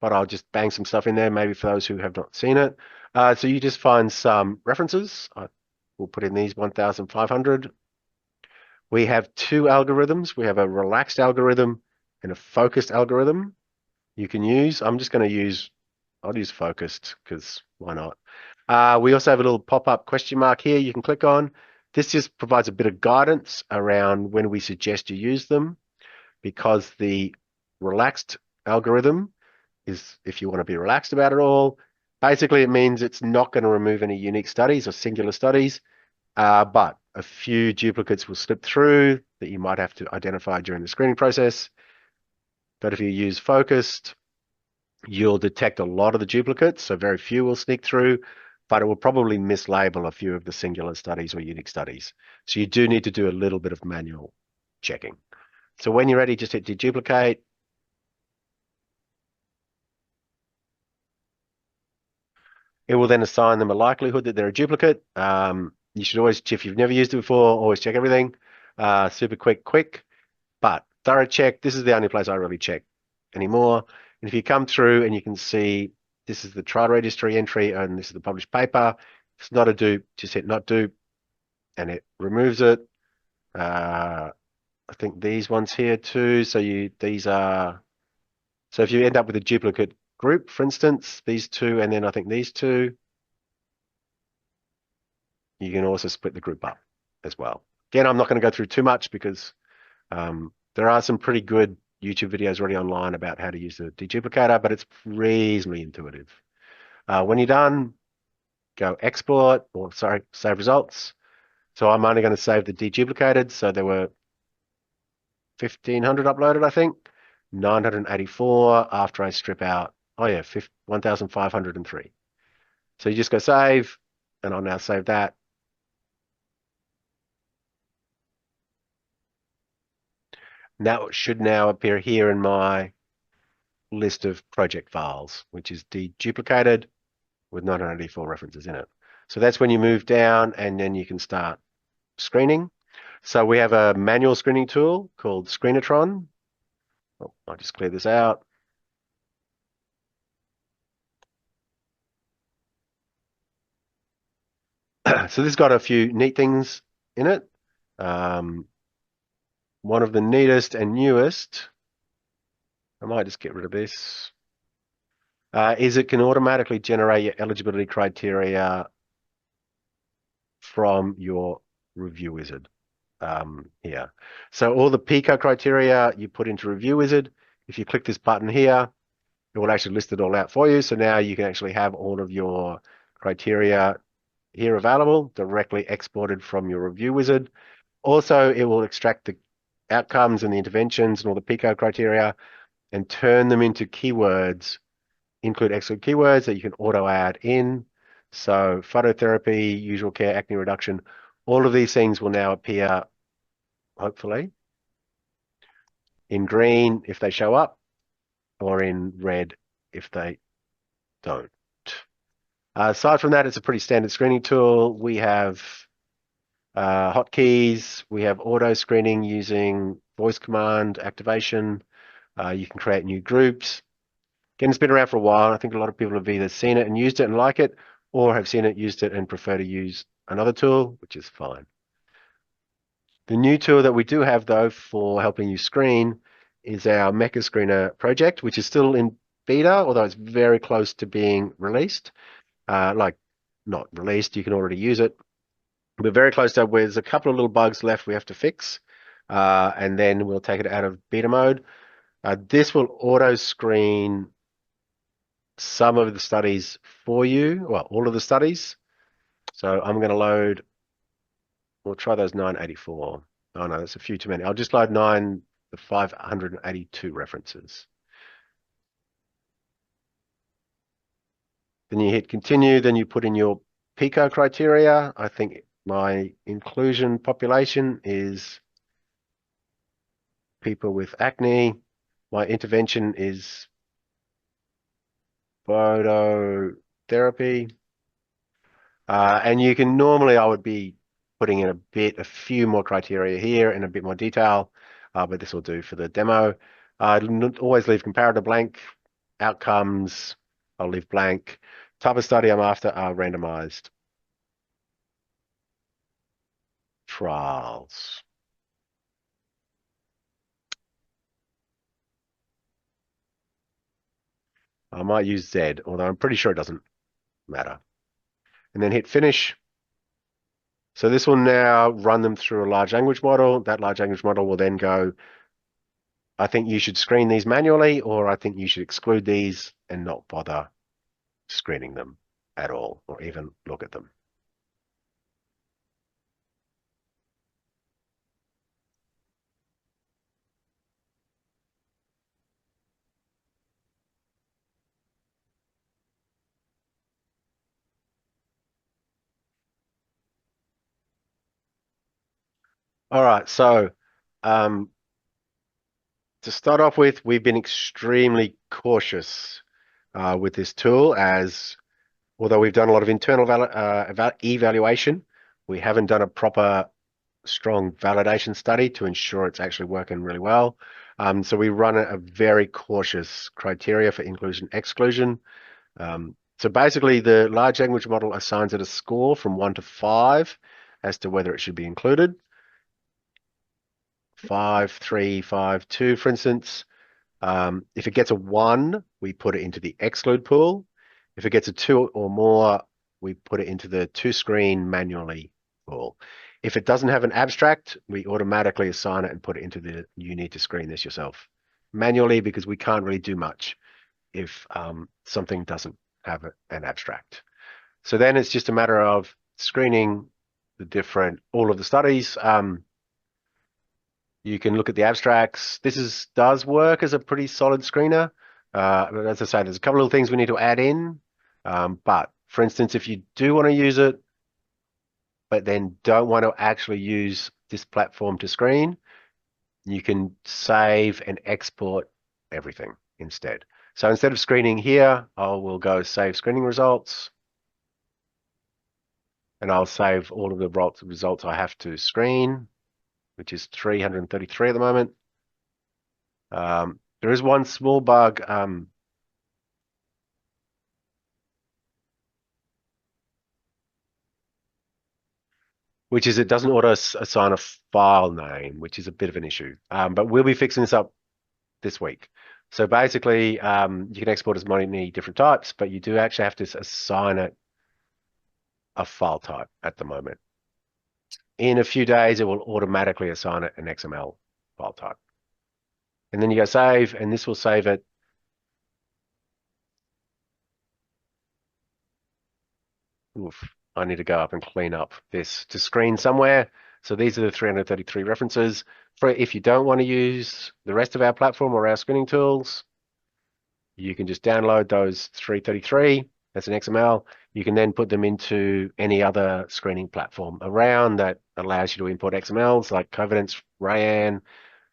but I'll just bang some stuff in there, maybe for those who have not seen it. So you just find some references. We'll put in these 1,500. We have two algorithms. We have a relaxed algorithm and a focused algorithm you can use. I'll use focused because why not? We also have a little pop-up question mark here you can click on. This just provides a bit of guidance around when we suggest you use them, because the relaxed algorithm is if you want to be relaxed about it all. Basically, it means it's not going to remove any unique studies or singular studies, but a few duplicates will slip through that you might have to identify during the screening process. But if you use focused, you'll detect a lot of the duplicates, so very few will sneak through, but it will probably mislabel a few of the singular studies or unique studies. So you do need to do a little bit of manual checking. So when you're ready, just hit deduplicate. It will then assign them a likelihood that they're a duplicate. You should always, if you've never used it before, always check everything. Super quick, but thorough check. This is the only place I really check anymore. And if you come through and you can see this is the trial registry entry and this is the published paper, if it's not a dupe, just hit not dupe and it removes it. I think these ones here too. So if you end up with a duplicate group, for instance, these two, and then I think these two, you can also split the group up as well. Again, I'm not going to go through too much because there are some pretty good YouTube videos already online about how to use the deduplicator, but it's reasonably intuitive. When you're done, go export, or sorry, save results. So I'm only going to save the deduplicated. So there were 1,500 uploaded, I think. 984 after I strip out, 1,503. So you just go save, and I'll now save that. That should now appear here in my list of project files, which is deduplicated with 984 references in it. So that's when you move down and then you can start screening. So we have a manual screening tool called Screenatron. Oh, I'll just clear this out. So this has got a few neat things in it. One of the neatest and newest, I might just get rid of this, is it can automatically generate your eligibility criteria from your review wizard here. So all the PICO criteria you put into review wizard. If you click this button here, it will actually list it all out for you. So now you can actually have all of your criteria here available, directly exported from your review wizard. Also, it will extract the outcomes and the interventions and all the PICO criteria and turn them into keywords, include exclude keywords that you can auto add in. So phototherapy, usual care, acne reduction, all of these things will now appear, hopefully, in green if they show up, or in red if they don't. Aside from that, it's a pretty standard screening tool. We have hotkeys. We have auto screening using voice command activation. You can create new groups. Again, it's been around for a while. I think a lot of people have either seen it and used it and like it, or have seen it, used it, and prefer to use another tool, which is fine. The new tool that we do have, though, for helping you screen is our Mecha Screener project, which is still in beta, although it's very close to being released. Like, not released, you can already use it. We're very close to where there's a couple of little bugs left we have to fix, and then we'll take it out of beta mode. This will auto screen some of the studies for you, well, all of the studies. So I'm going to load, we'll try those 984. Oh no, that's a few too many. I'll just load the 582 references. Then you hit continue, then you put in your PICO criteria. I think my inclusion population is people with acne. My intervention is phototherapy. And you can normally, I would be putting in a few more criteria here in a bit more detail, but this will do for the demo. Always leave comparator blank. Outcomes, I'll leave blank. Type of study I'm after are randomized trials. I might use Z, although I'm pretty sure it doesn't matter. And then hit finish. So this will now run them through a large language model. That large language model will then go, I think you should screen these manually, or I think you should exclude these and not bother screening them at all, or even look at them. All right, so um, to start off with, we've been extremely cautious with this tool, as although we've done a lot of internal evaluation, we haven't done a proper strong validation study to ensure it's actually working really well. So we run a very cautious criteria for inclusion exclusion. So basically, the large language model assigns it a score from 1 to 5 as to whether it should be included. 5, 3, 5, 2, for instance. If it gets a 1, we put it into the exclude pool. If it gets a 2 or more, we put it into the to screen manually pool. If it doesn't have an abstract, we automatically assign it and put it into the you need to screen this yourself manually, because we can't really do much if something doesn't have an abstract. So then it's just a matter of screening all of the studies. You can look at the abstracts. Does work as a pretty solid screener. But as I say, there's a couple of things we need to add in. But for instance, if you do want to use it, but then don't want to actually use this platform to screen, you can save and export everything instead. So instead of screening here, I will go save screening results, and I'll save all of the results I have to screen, which is 333 at the moment. There is one small bug. Which is it doesn't auto assign a file name, which is a bit of an issue. But we'll be fixing this up this week. So basically, you can export as many different types, but you do actually have to assign it a file type at the moment. In a few days, it will automatically assign it an XML file type. And then you go save, and this will save it. Oof, I need to go up and clean up this to screen somewhere. So these are the 333 references. For if you don't want to use the rest of our platform or our screening tools, you can just download those 333 as an XML. You can then put them into any other screening platform around that allows you to import XMLs like Covidence, Rayan,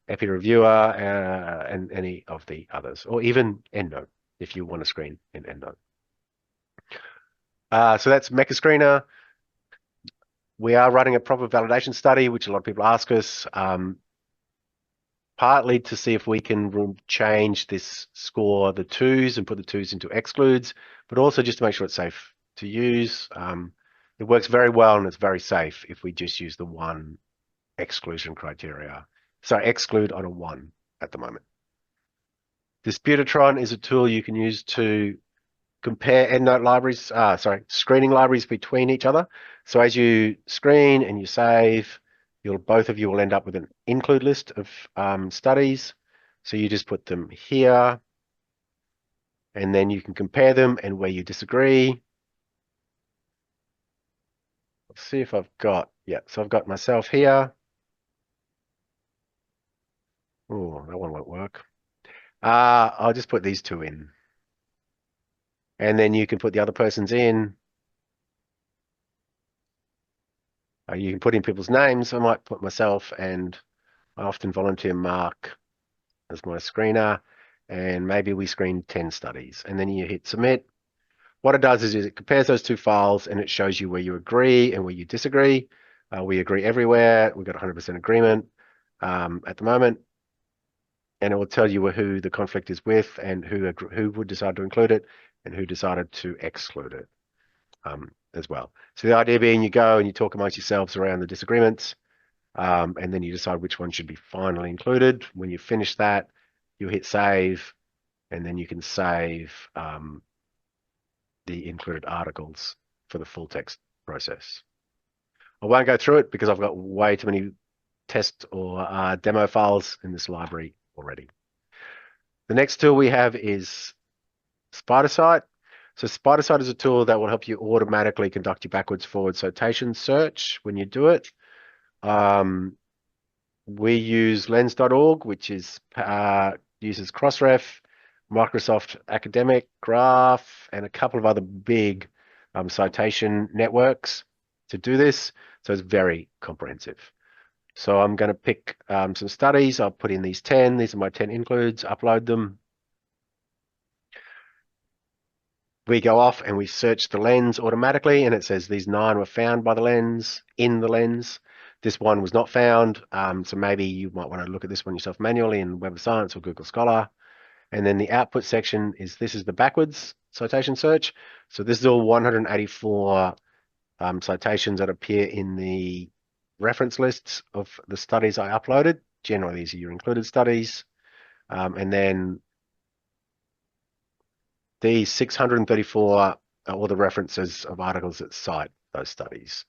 EpiReviewer, and any of the others, or even EndNote if you want to screen in EndNote. So that's Mecha Screener. We are running a proper validation study, which a lot of people ask us. Partly to see if we can change this score, the 2s, and put the 2s into excludes, but also just to make sure it's safe to use. It works very well and it's very safe if we just use the 1 exclusion criteria. So exclude on a 1 at the moment. Disputatron is a tool you can use to compare EndNote libraries, screening libraries between each other. So as you screen and you save, both of you will end up with an include list of studies. So you just put them here, and then you can compare them, and where you disagree. Let's see if I've got, so I've got myself here. Oh, that one won't work. I'll just put these 2 in. And then you can put the other person's in. You can put in people's names. I might put myself, and I often volunteer Mark as my screener, and maybe we screen 10 studies, and then you hit submit. What it does is it compares those two files and it shows you where you agree and where you disagree. We agree everywhere. We've got 100% agreement at the moment, and it will tell you who the conflict is with and who would decide to include it and who decided to exclude it as well. So the idea being you go and you talk amongst yourselves around the disagreements, and then you decide which one should be finally included. When you finish that, you hit save, and then you can save the included articles for the full text process. I won't go through it because I've got way too many test or demo files in this library already. The next tool we have is SpiderSite. So SpiderSite is a tool that will help you automatically conduct your backwards forward citation search when you do it. We use lens.org, which is uses Crossref, Microsoft Academic, Graph, and a couple of other big citation networks to do this. So it's very comprehensive. So I'm going to pick some studies. I'll put in these 10. These are my 10 includes, upload them. We go off and we search the lens automatically, and it says these 9 were found by the lens, in the lens. This one was not found, so maybe you might want to look at this one yourself manually in Web of Science or Google Scholar. And then the output section this is the backwards citation search. So this is all 184 citations that appear in the reference lists of the studies I uploaded. Generally, these are your included studies. And then these 634 are all the references of articles that cite those studies.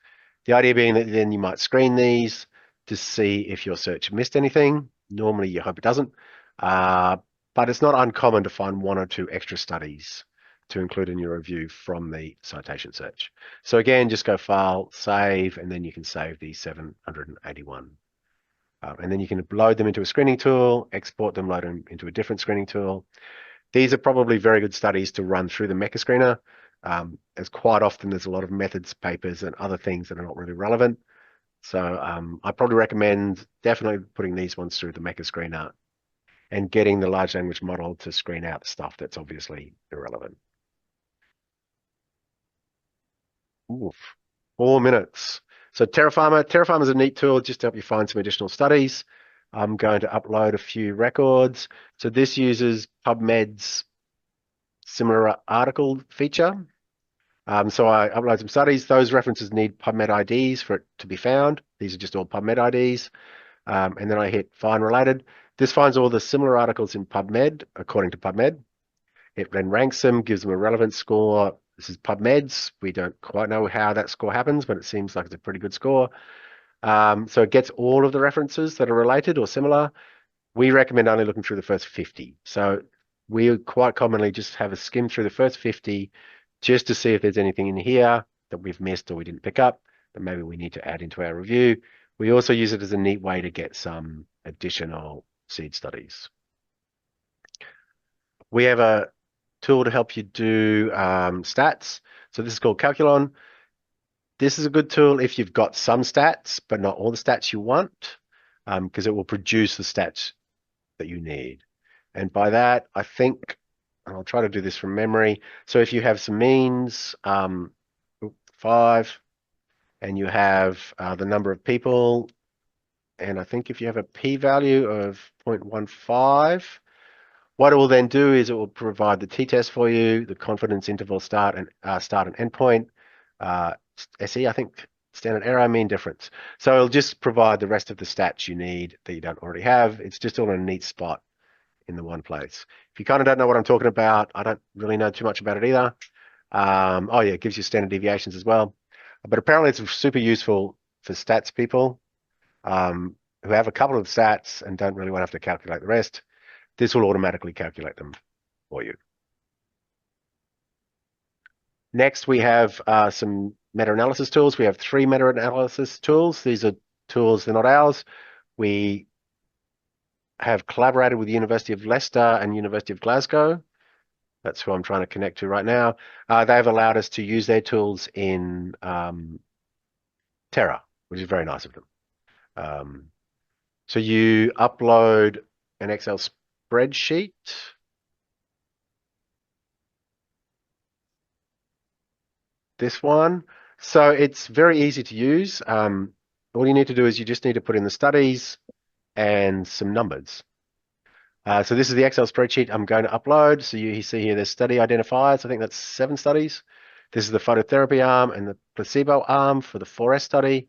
The idea being that then you might screen these to see if your search missed anything. Normally, you hope it doesn't, but it's not uncommon to find 1 or 2 extra studies to include in your review from the citation search. So again, just go File, Save, and then you can save these 781. And then you can load them into a screening tool, export them, load them into a different screening tool. These are probably very good studies to run through the Mecha Screener, as quite often there's a lot of methods, papers, and other things that are not really relevant. So I probably recommend definitely putting these ones through the Mecha Screener and getting the large language model to screen out stuff that's obviously irrelevant. Oof, 4 minutes. So TerraFarmer is a neat tool just to help you find some additional studies. I'm going to upload a few records. So this uses PubMed's similar article feature. So I upload some studies. Those references need PubMed IDs for it to be found. These are just all PubMed IDs. And then I hit Find Related. This finds all the similar articles in PubMed according to PubMed. It then ranks them, gives them a relevance score. This is PubMed's. We don't quite know how that score happens, but it seems like it's a pretty good score. So it gets all of the references that are related or similar. We recommend only looking through the first 50. So we quite commonly just have a skim through the first 50 just to see if there's anything in here that we've missed or we didn't pick up that maybe we need to add into our review. We also use it as a neat way to get some additional seed studies. We have a tool to help you do stats. So this is called Calculon. This is a good tool if you've got some stats, but not all the stats you want, because it will produce the stats that you need. And by that, I think, and I'll try to do this from memory. So if you have some means, 5, and you have the number of people, and I think if you have a p-value of 0.15, what it will then do is it will provide the t-test for you, the confidence interval start and endpoint, SE, I think, standard error, mean difference. So it'll just provide the rest of the stats you need that you don't already have. It's just all in a neat spot in the one place. If you kind of don't know what I'm talking about, I don't really know too much about it either. Oh yeah, it gives you standard deviations as well. But apparently it's super useful for stats people who have a couple of stats and don't really want to have to calculate the rest. This will automatically calculate them for you. Next, we have some meta-analysis tools. We have 3 meta-analysis tools. These are tools, they're not ours. We have collaborated with the University of Leicester and University of Glasgow. That's who I'm trying to connect to right now. They've allowed us to use their tools in TERA, which is very nice of them. So you upload an Excel spreadsheet. this one. So it's very easy to use. All you need to do is you just need to put in the studies and some numbers. So this is the Excel spreadsheet I'm going to upload. So you see here there's study identifiers. I think that's 7 studies. This is the phototherapy arm and the placebo arm for the 4S study.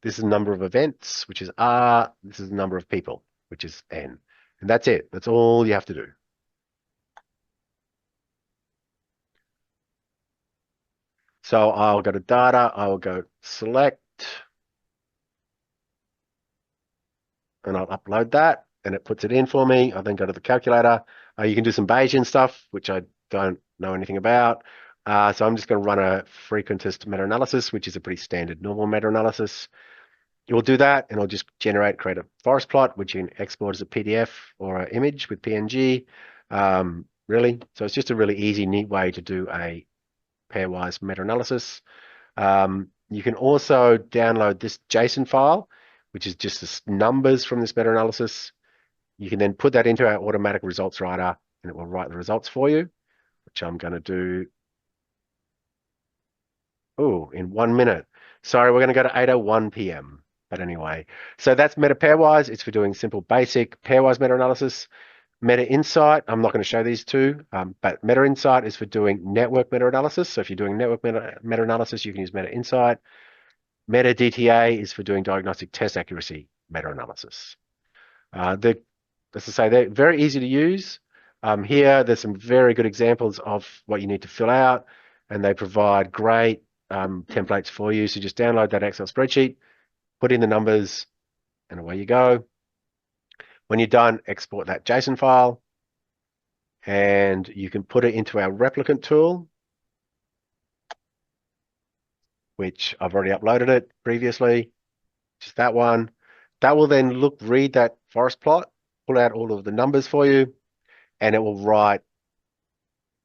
This is the number of events, which is R. This is the number of people, which is N. And that's it. That's all you have to do. So I'll go to data. I'll go select, and I'll upload that, and it puts it in for me. I then go to the calculator. You can do some Bayesian stuff, which I don't know anything about. So I'm just going to run a frequentist meta-analysis, which is a pretty standard normal meta-analysis. It will do that, and it'll just create a forest plot, which you can export as a PDF or an image with PNG. Really, so it's just a really easy, neat way to do a pairwise meta-analysis. You can also download this JSON file, which is just the numbers from this meta-analysis. You can then put that into our automatic results writer, and it will write the results for you, which I'm going to do in 1 minute. Sorry, we're going to go to 8:01 p.m. But anyway, so that's meta pairwise. It's for doing simple basic pairwise meta-analysis. Meta Insight, I'm not going to show these two, but Meta Insight is for doing network meta-analysis. So if you're doing network meta-analysis, you can use Meta Insight. Meta DTA is for doing diagnostic test accuracy meta-analysis. As I say, they're very easy to use. Here, there's some very good examples of what you need to fill out, and they provide great templates for you. So just download that Excel spreadsheet, put in the numbers, and away you go. When you're done, export that JSON file, and you can put it into our replicant tool, which I've already uploaded it previously, just that one. That will then read that forest plot, pull out all of the numbers for you, and it will write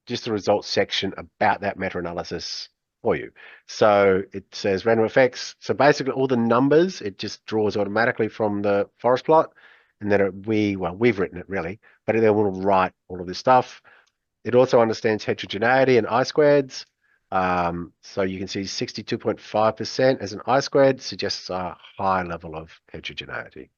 just the results section about that meta-analysis for you. So it says random effects. So basically all the numbers, it just draws automatically from the forest plot. And then we've written it really, but it then will write all of this stuff. It also understands heterogeneity and I-squareds. So you can see 62.5% as an I-squared suggests a high level of heterogeneity.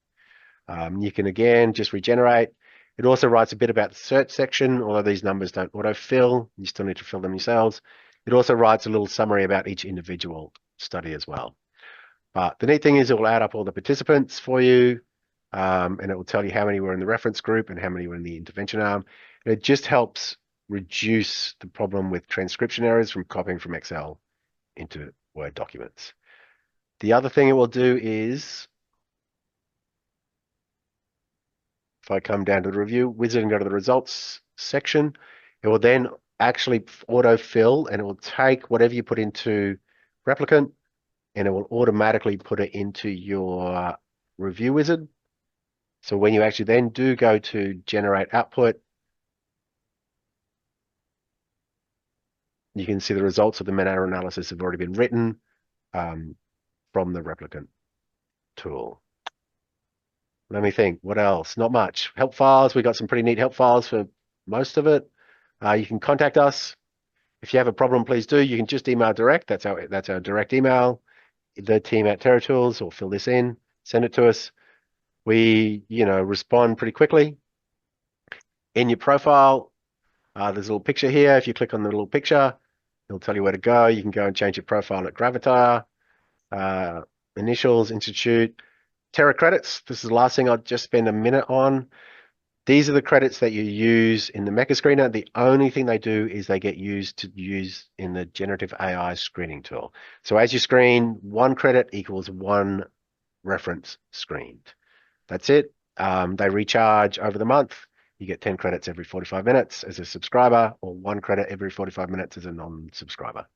You can again just regenerate. It also writes a bit about the search section, although these numbers don't autofill. You still need to fill them yourselves. It also writes a little summary about each individual study as well. But the neat thing is it will add up all the participants for you, and it will tell you how many were in the reference group and how many were in the intervention arm. And it just helps reduce the problem with transcription errors from copying from Excel into Word documents. The other thing it will do is, if I come down to the review wizard and go to the results section, it will then actually autofill, and it will take whatever you put into replicant, and it will automatically put it into your review wizard. So when you actually then do go to generate output, you can see the results of the meta-analysis have already been written from the replicant tool. Let me think, what else? Not much. Help files, we got some pretty neat help files for most of it. You can contact us. If you have a problem, please do. You can just email direct. That's our direct email. The team at TERA Tools will fill this in, send it to us. We, respond pretty quickly. In your profile, there's a little picture here. If you click on the little picture, it'll tell you where to go. You can go and change your profile at Gravatar, Initials, Institute, TERA credits. This is the last thing I'll just spend a minute on. These are the credits that you use in the Mecha Screener. The only thing they do is they get used in the generative AI screening tool. So as you screen, 1 credit equals 1 reference screened. That's it. They recharge over the month. You get 10 credits every 45 minutes as a subscriber, or 1 credit every 45 minutes as a non-subscriber.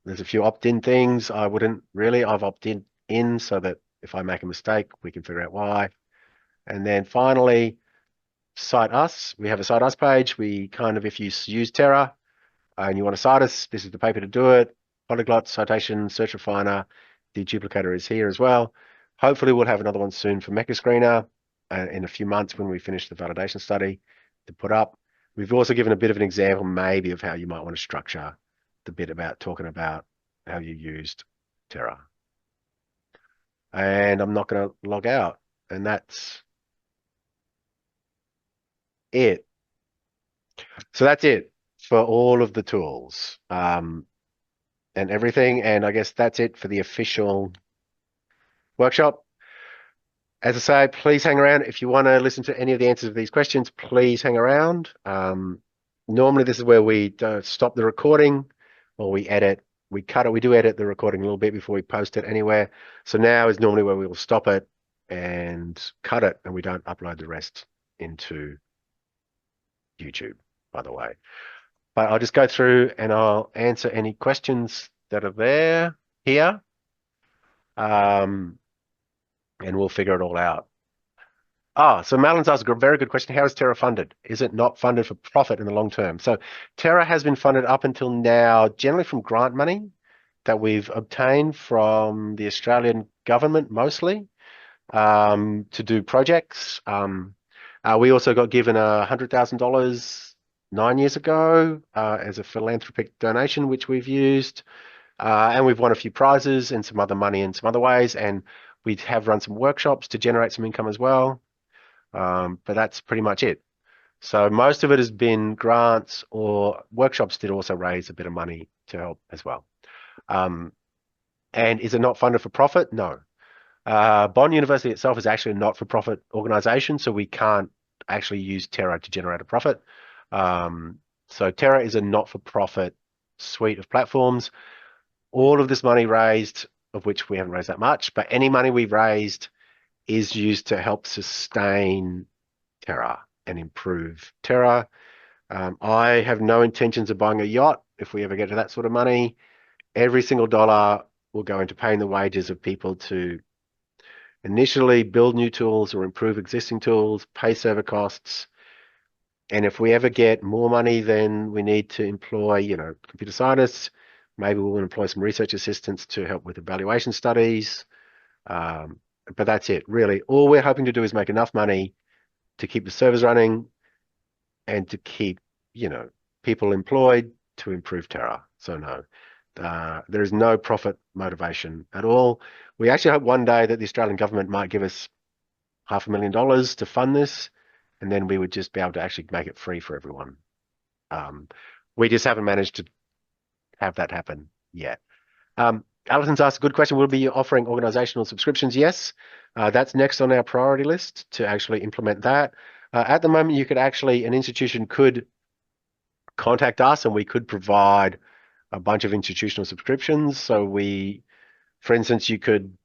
There's a few opt-in things. I've opted in so that if I make a mistake, we can figure out why. And then finally, Cite Us. We have a Cite Us page. If you use TERA and you want to cite us, this is the paper to do it. Polyglot, citation, search refiner. The duplicator is here as well. Hopefully we'll have another one soon for Mecha Screener in a few months when we finish the validation study to put up. We've also given a bit of an example maybe of how you might want to structure the bit about talking about how you used TERA. And I'm not going to log out. And that's it. So that's it for all of the tools and everything. And I guess that's it for the official workshop. As I say, please hang around. If you want to listen to any of the answers to these questions, please hang around. Normally, this is where we stop the recording or we edit. We cut it. We do edit the recording a little bit before we post it anywhere. So now is normally where we will stop it and cut it, and we don't upload the rest into YouTube, by the way. But I'll just go through and I'll answer any questions that are there here. And we'll figure it all out. So Madeline asked a very good question. How is TERA funded? Is it not funded for profit in the long term? So TERA has been funded up until now, generally from grant money that we've obtained from the Australian government mostly to do projects. We also got given $100,000 9 years ago as a philanthropic donation, which we've used. And we've won a few prizes and some other money in some other ways. And we have run some workshops to generate some income as well. But that's pretty much it. So most of it has been grants, or workshops did also raise a bit of money to help as well. And is it not funded for profit? No. Bond University itself is actually a not-for-profit organization, so we can't actually use TERA to generate a profit. So TERA is a not-for-profit suite of platforms. All of this money raised, of which we haven't raised that much, but any money we've raised is used to help sustain TERA and improve TERA. I have no intentions of buying a yacht if we ever get to that sort of money. Every single dollar will go into paying the wages of people to initially build new tools or improve existing tools, pay server costs. And if we ever get more money, then we need to employ, computer scientists. Maybe we'll employ some research assistants to help with evaluation studies. But that's it, really. All we're hoping to do is make enough money to keep the servers running and to keep, people employed to improve TERA. So no, there is no profit motivation at all. We actually hope one day that the Australian government might give us $500,000 to fund this, and then we would just be able to actually make it free for everyone. We just haven't managed to have that happen yet. Alison's asked a good question. Will we be offering organizational subscriptions? Yes. That's next on our priority list to actually implement that. At the moment, an institution could contact us and we could provide a bunch of institutional subscriptions. So for instance, you could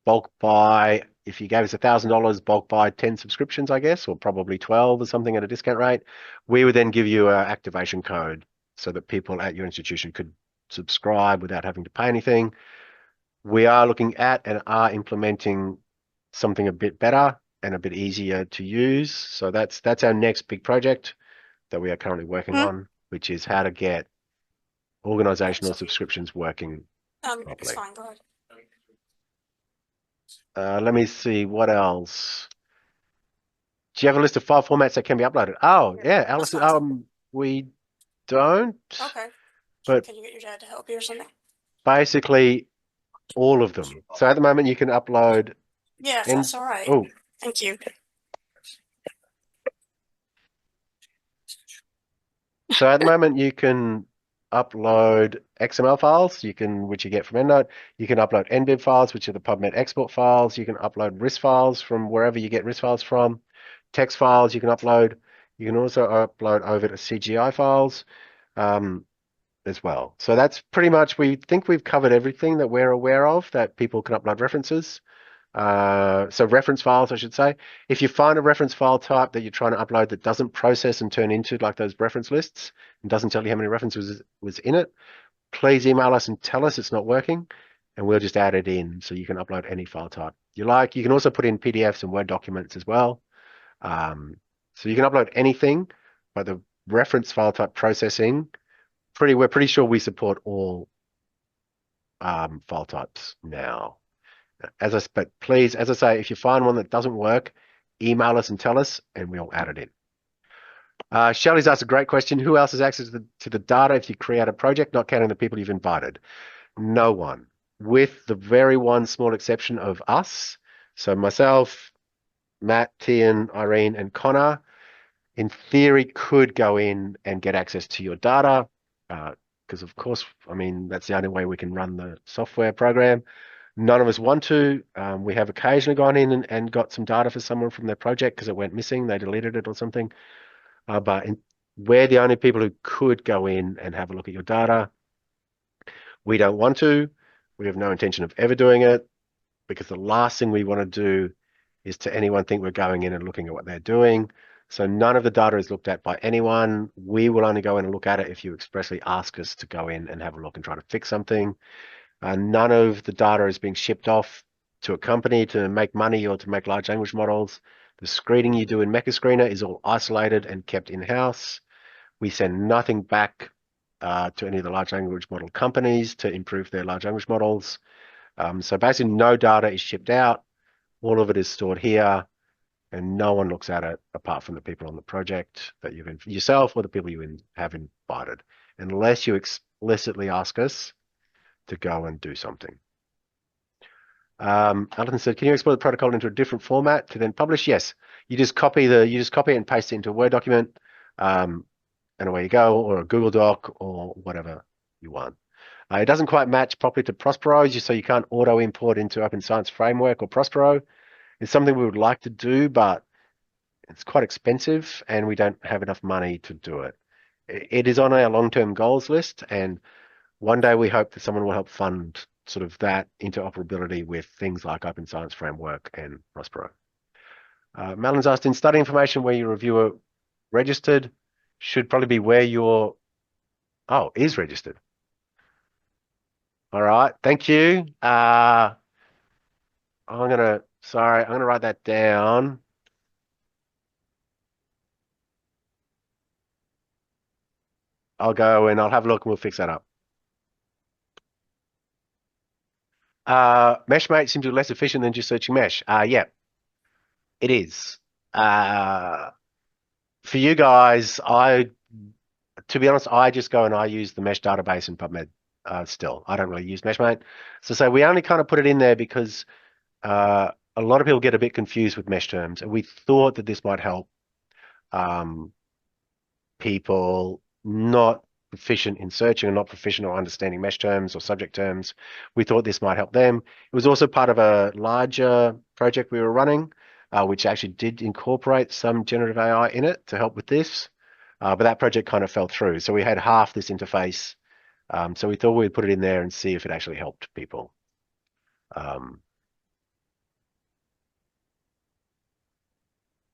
bulk buy, if you gave us $1,000, bulk buy 10 subscriptions, I guess, or probably 12 or something at a discount rate. We would then give you an activation code so that people at your institution could subscribe without having to pay anything. We are looking at and are implementing something a bit better and a bit easier to use. So that's our next big project that we are currently working on, which is how to get organizational subscriptions working properly. It's fine, go ahead. Let me see what else. Do you have a list of file formats that can be uploaded? Oh, yeah, Alison. We don't. Okay. But can you get your dad to help you or something? Basically, all of them. So at the moment, you can upload. Yeah, if that's all right. Oh, thank you. So at the moment, you can upload XML files, which you get from EndNote. You can upload NBIB files, which are the PubMed export files. You can upload RIS files from wherever you get RIS files from. Text files you can upload. You can also upload over to CGI files as well. So that's pretty much, we think we've covered everything that we're aware of that people can upload references. So reference files, I should say. If you find a reference file type that you're trying to upload that doesn't process and turn into like those reference lists and doesn't tell you how many references was in it, please email us and tell us it's not working, and we'll just add it in so you can upload any file type you like. You can also put in PDFs and Word documents as well. So you can upload anything, but the reference file type processing, we're pretty sure we support all file types now. But please, as I say, if you find one that doesn't work, email us and tell us, and we'll add it in. Shelley's asked a great question. Who else has access to the data if you create a project, not counting the people you've invited? No one, with the very one small exception of us. So myself, Matt, Tian, Irene, and Connor, in theory, could go in and get access to your data. Because of course, I mean, that's the only way we can run the software program. None of us want to. We have occasionally gone in and got some data for someone from their project because it went missing. They deleted it or something. We're the only people who could go in and have a look at your data. We don't want to. We have no intention of ever doing it because the last thing we want to do is to anyone think we're going in and looking at what they're doing. So none of the data is looked at by anyone. We will only go in and look at it if you expressly ask us to go in and have a look and try to fix something. None of the data is being shipped off to a company to make money or to make large language models. The screening you do in MechaScreener is all isolated and kept in-house. We send nothing back to any of the large language model companies to improve their large language models. So basically no data is shipped out. All of it is stored here and no one looks at it apart from the people on the project that you've yourself or the people you have invited, unless you explicitly ask us to go and do something. Alison said, "Can you export the protocol into a different format to then publish?" Yes, you just copy it and paste it into a Word document, and away you go, or a Google Doc or whatever you want. It doesn't quite match properly to Prospero, so you can't auto import into Open Science Framework or Prospero. It's something we would like to do, but it's quite expensive and we don't have enough money to do it. It is on our long-term goals list, and one day we hope that someone will help fund sort of that interoperability with things like Open Science Framework and Prospero. Madeline's asked, in study information where your reviewer registered should probably be where your, is registered. All right, thank you. I'm gonna write that down. I'll go and I'll have a look and we'll fix that up. Meshmate seems to be less efficient than just searching mesh. Yeah, it is. For you guys, to be honest, I just go and I use the mesh database in PubMed still. I don't really use Meshmate. So we only kind of put it in there because a lot of people get a bit confused with mesh terms, and we thought that this might help people not proficient in searching and not proficient or understanding mesh terms or subject terms. We thought this might help them. It was also part of a larger project we were running, which actually did incorporate some generative AI in it to help with this. But that project kind of fell through. So we had half this interface. So we thought we'd put it in there and see if it actually helped people.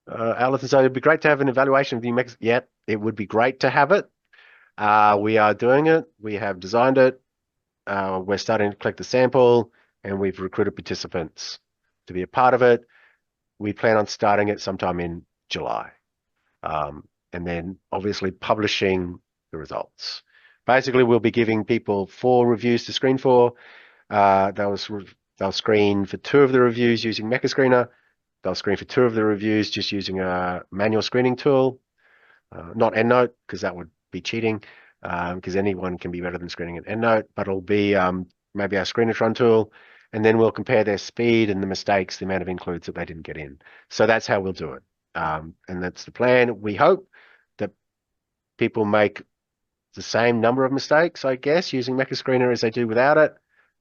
Alison, so it'd be great to have an evaluation of the UMX. Yeah, it would be great to have it. We are doing it. We have designed it. We're starting to collect the sample and we've recruited participants to be a part of it. We plan on starting it sometime in July. And then obviously publishing the results. Basically, we'll be giving people 4 reviews to screen for. They'll screen for 2 of the reviews using MechaScreener. They'll screen for 2 of the reviews just using a manual screening tool, not EndNote, because that would be cheating, because anyone can be better than screening an EndNote, but it'll be maybe our screener tool, and then we'll compare their speed and the mistakes, the amount of includes that they didn't get in. So that's how we'll do it. And that's the plan. We hope that people make the same number of mistakes, I guess, using MechaScreener as they do without it,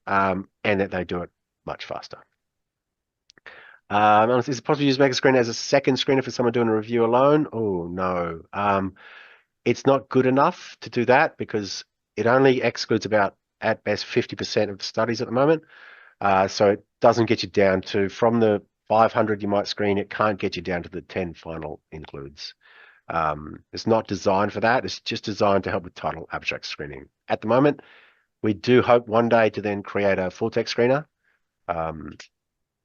and that they do it much faster. Is it possible to use MechaScreener as a second screener for someone doing a review alone? Oh, no. It's not good enough to do that because it only excludes about, at best, 50% of the studies at the moment. So it doesn't get you down to, from the 500 you might screen, it can't get you down to the 10 final includes. It's not designed for that. It's just designed to help with title abstract screening. At the moment, we do hope one day to then create a full text screener,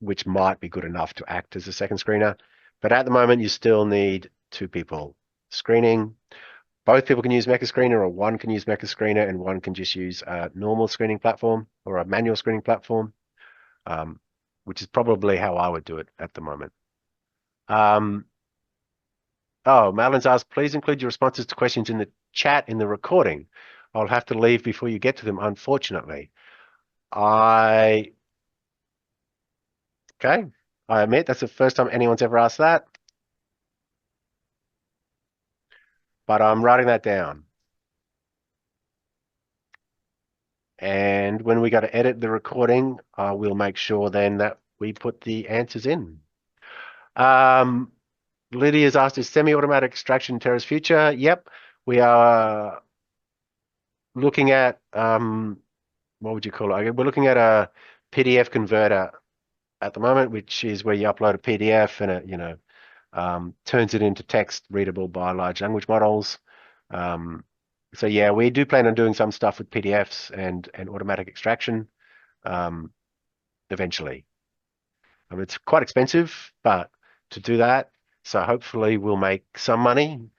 which might be good enough to act as a second screener. But at the moment, you still need 2 people screening. Both people can use MechaScreener, or one can use MechaScreener and one can just use a normal screening platform or a manual screening platform, which is probably how I would do it at the moment. Oh, Madeline's asked, please include your responses to questions in the chat in the recording. I'll have to leave before you get to them, unfortunately. Okay. I admit that's the first time anyone's ever asked that. But I'm writing that down. And when we go to edit the recording, we'll make sure then that we put the answers in. Lydia's asked, is semi-automatic extraction TERA's future? Yep. We are looking at, what would you call it? We're looking at a PDF converter at the moment, which is where you upload a PDF and it, turns it into text readable by large language models. So yeah, we do plan on doing some stuff with PDFs and automatic extraction eventually. It's quite expensive, but to do that, so hopefully we'll make some money,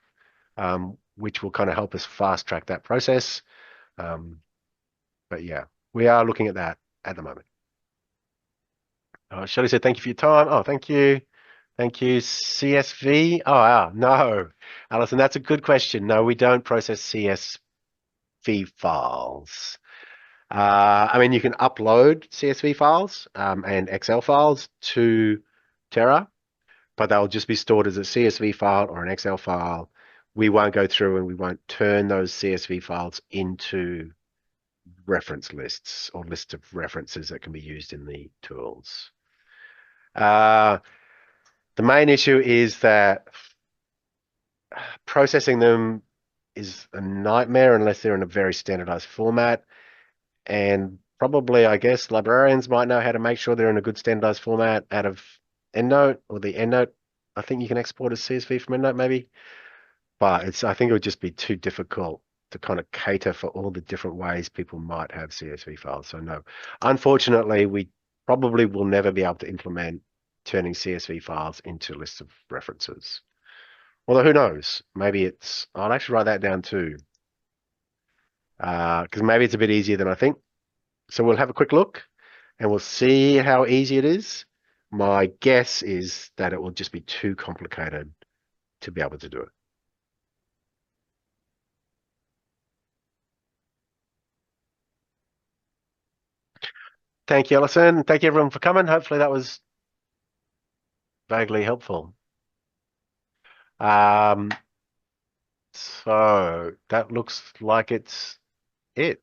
which will kind of help us fast track that process. But yeah, we are looking at that at the moment. Shelley said, thank you for your time. Oh, thank you. Thank you. CSV? Oh, no. Alison, that's a good question. No, we don't process CSV files. I mean, you can upload CSV files and Excel files to TERA, but they'll just be stored as a CSV file or an Excel file. We won't go through and we won't turn those CSV files into reference lists or lists of references that can be used in the tools. The main issue is that processing them is a nightmare unless they're in a very standardized format. And probably, I guess, librarians might know how to make sure they're in a good standardized format out of EndNote or the EndNote. I think you can export a CSV from EndNote maybe, but I think it would just be too difficult to kind of cater for all the different ways people might have CSV files. So no, unfortunately, we probably will never be able to implement turning CSV files into lists of references. Although who knows? Maybe I'll actually write that down too. Because maybe it's a bit easier than I think. So we'll have a quick look and we'll see how easy it is. My guess is that it will just be too complicated to be able to do it. Thank you, Alison. Thank you, everyone, for coming. Hopefully that was vaguely helpful. So that looks like it's it.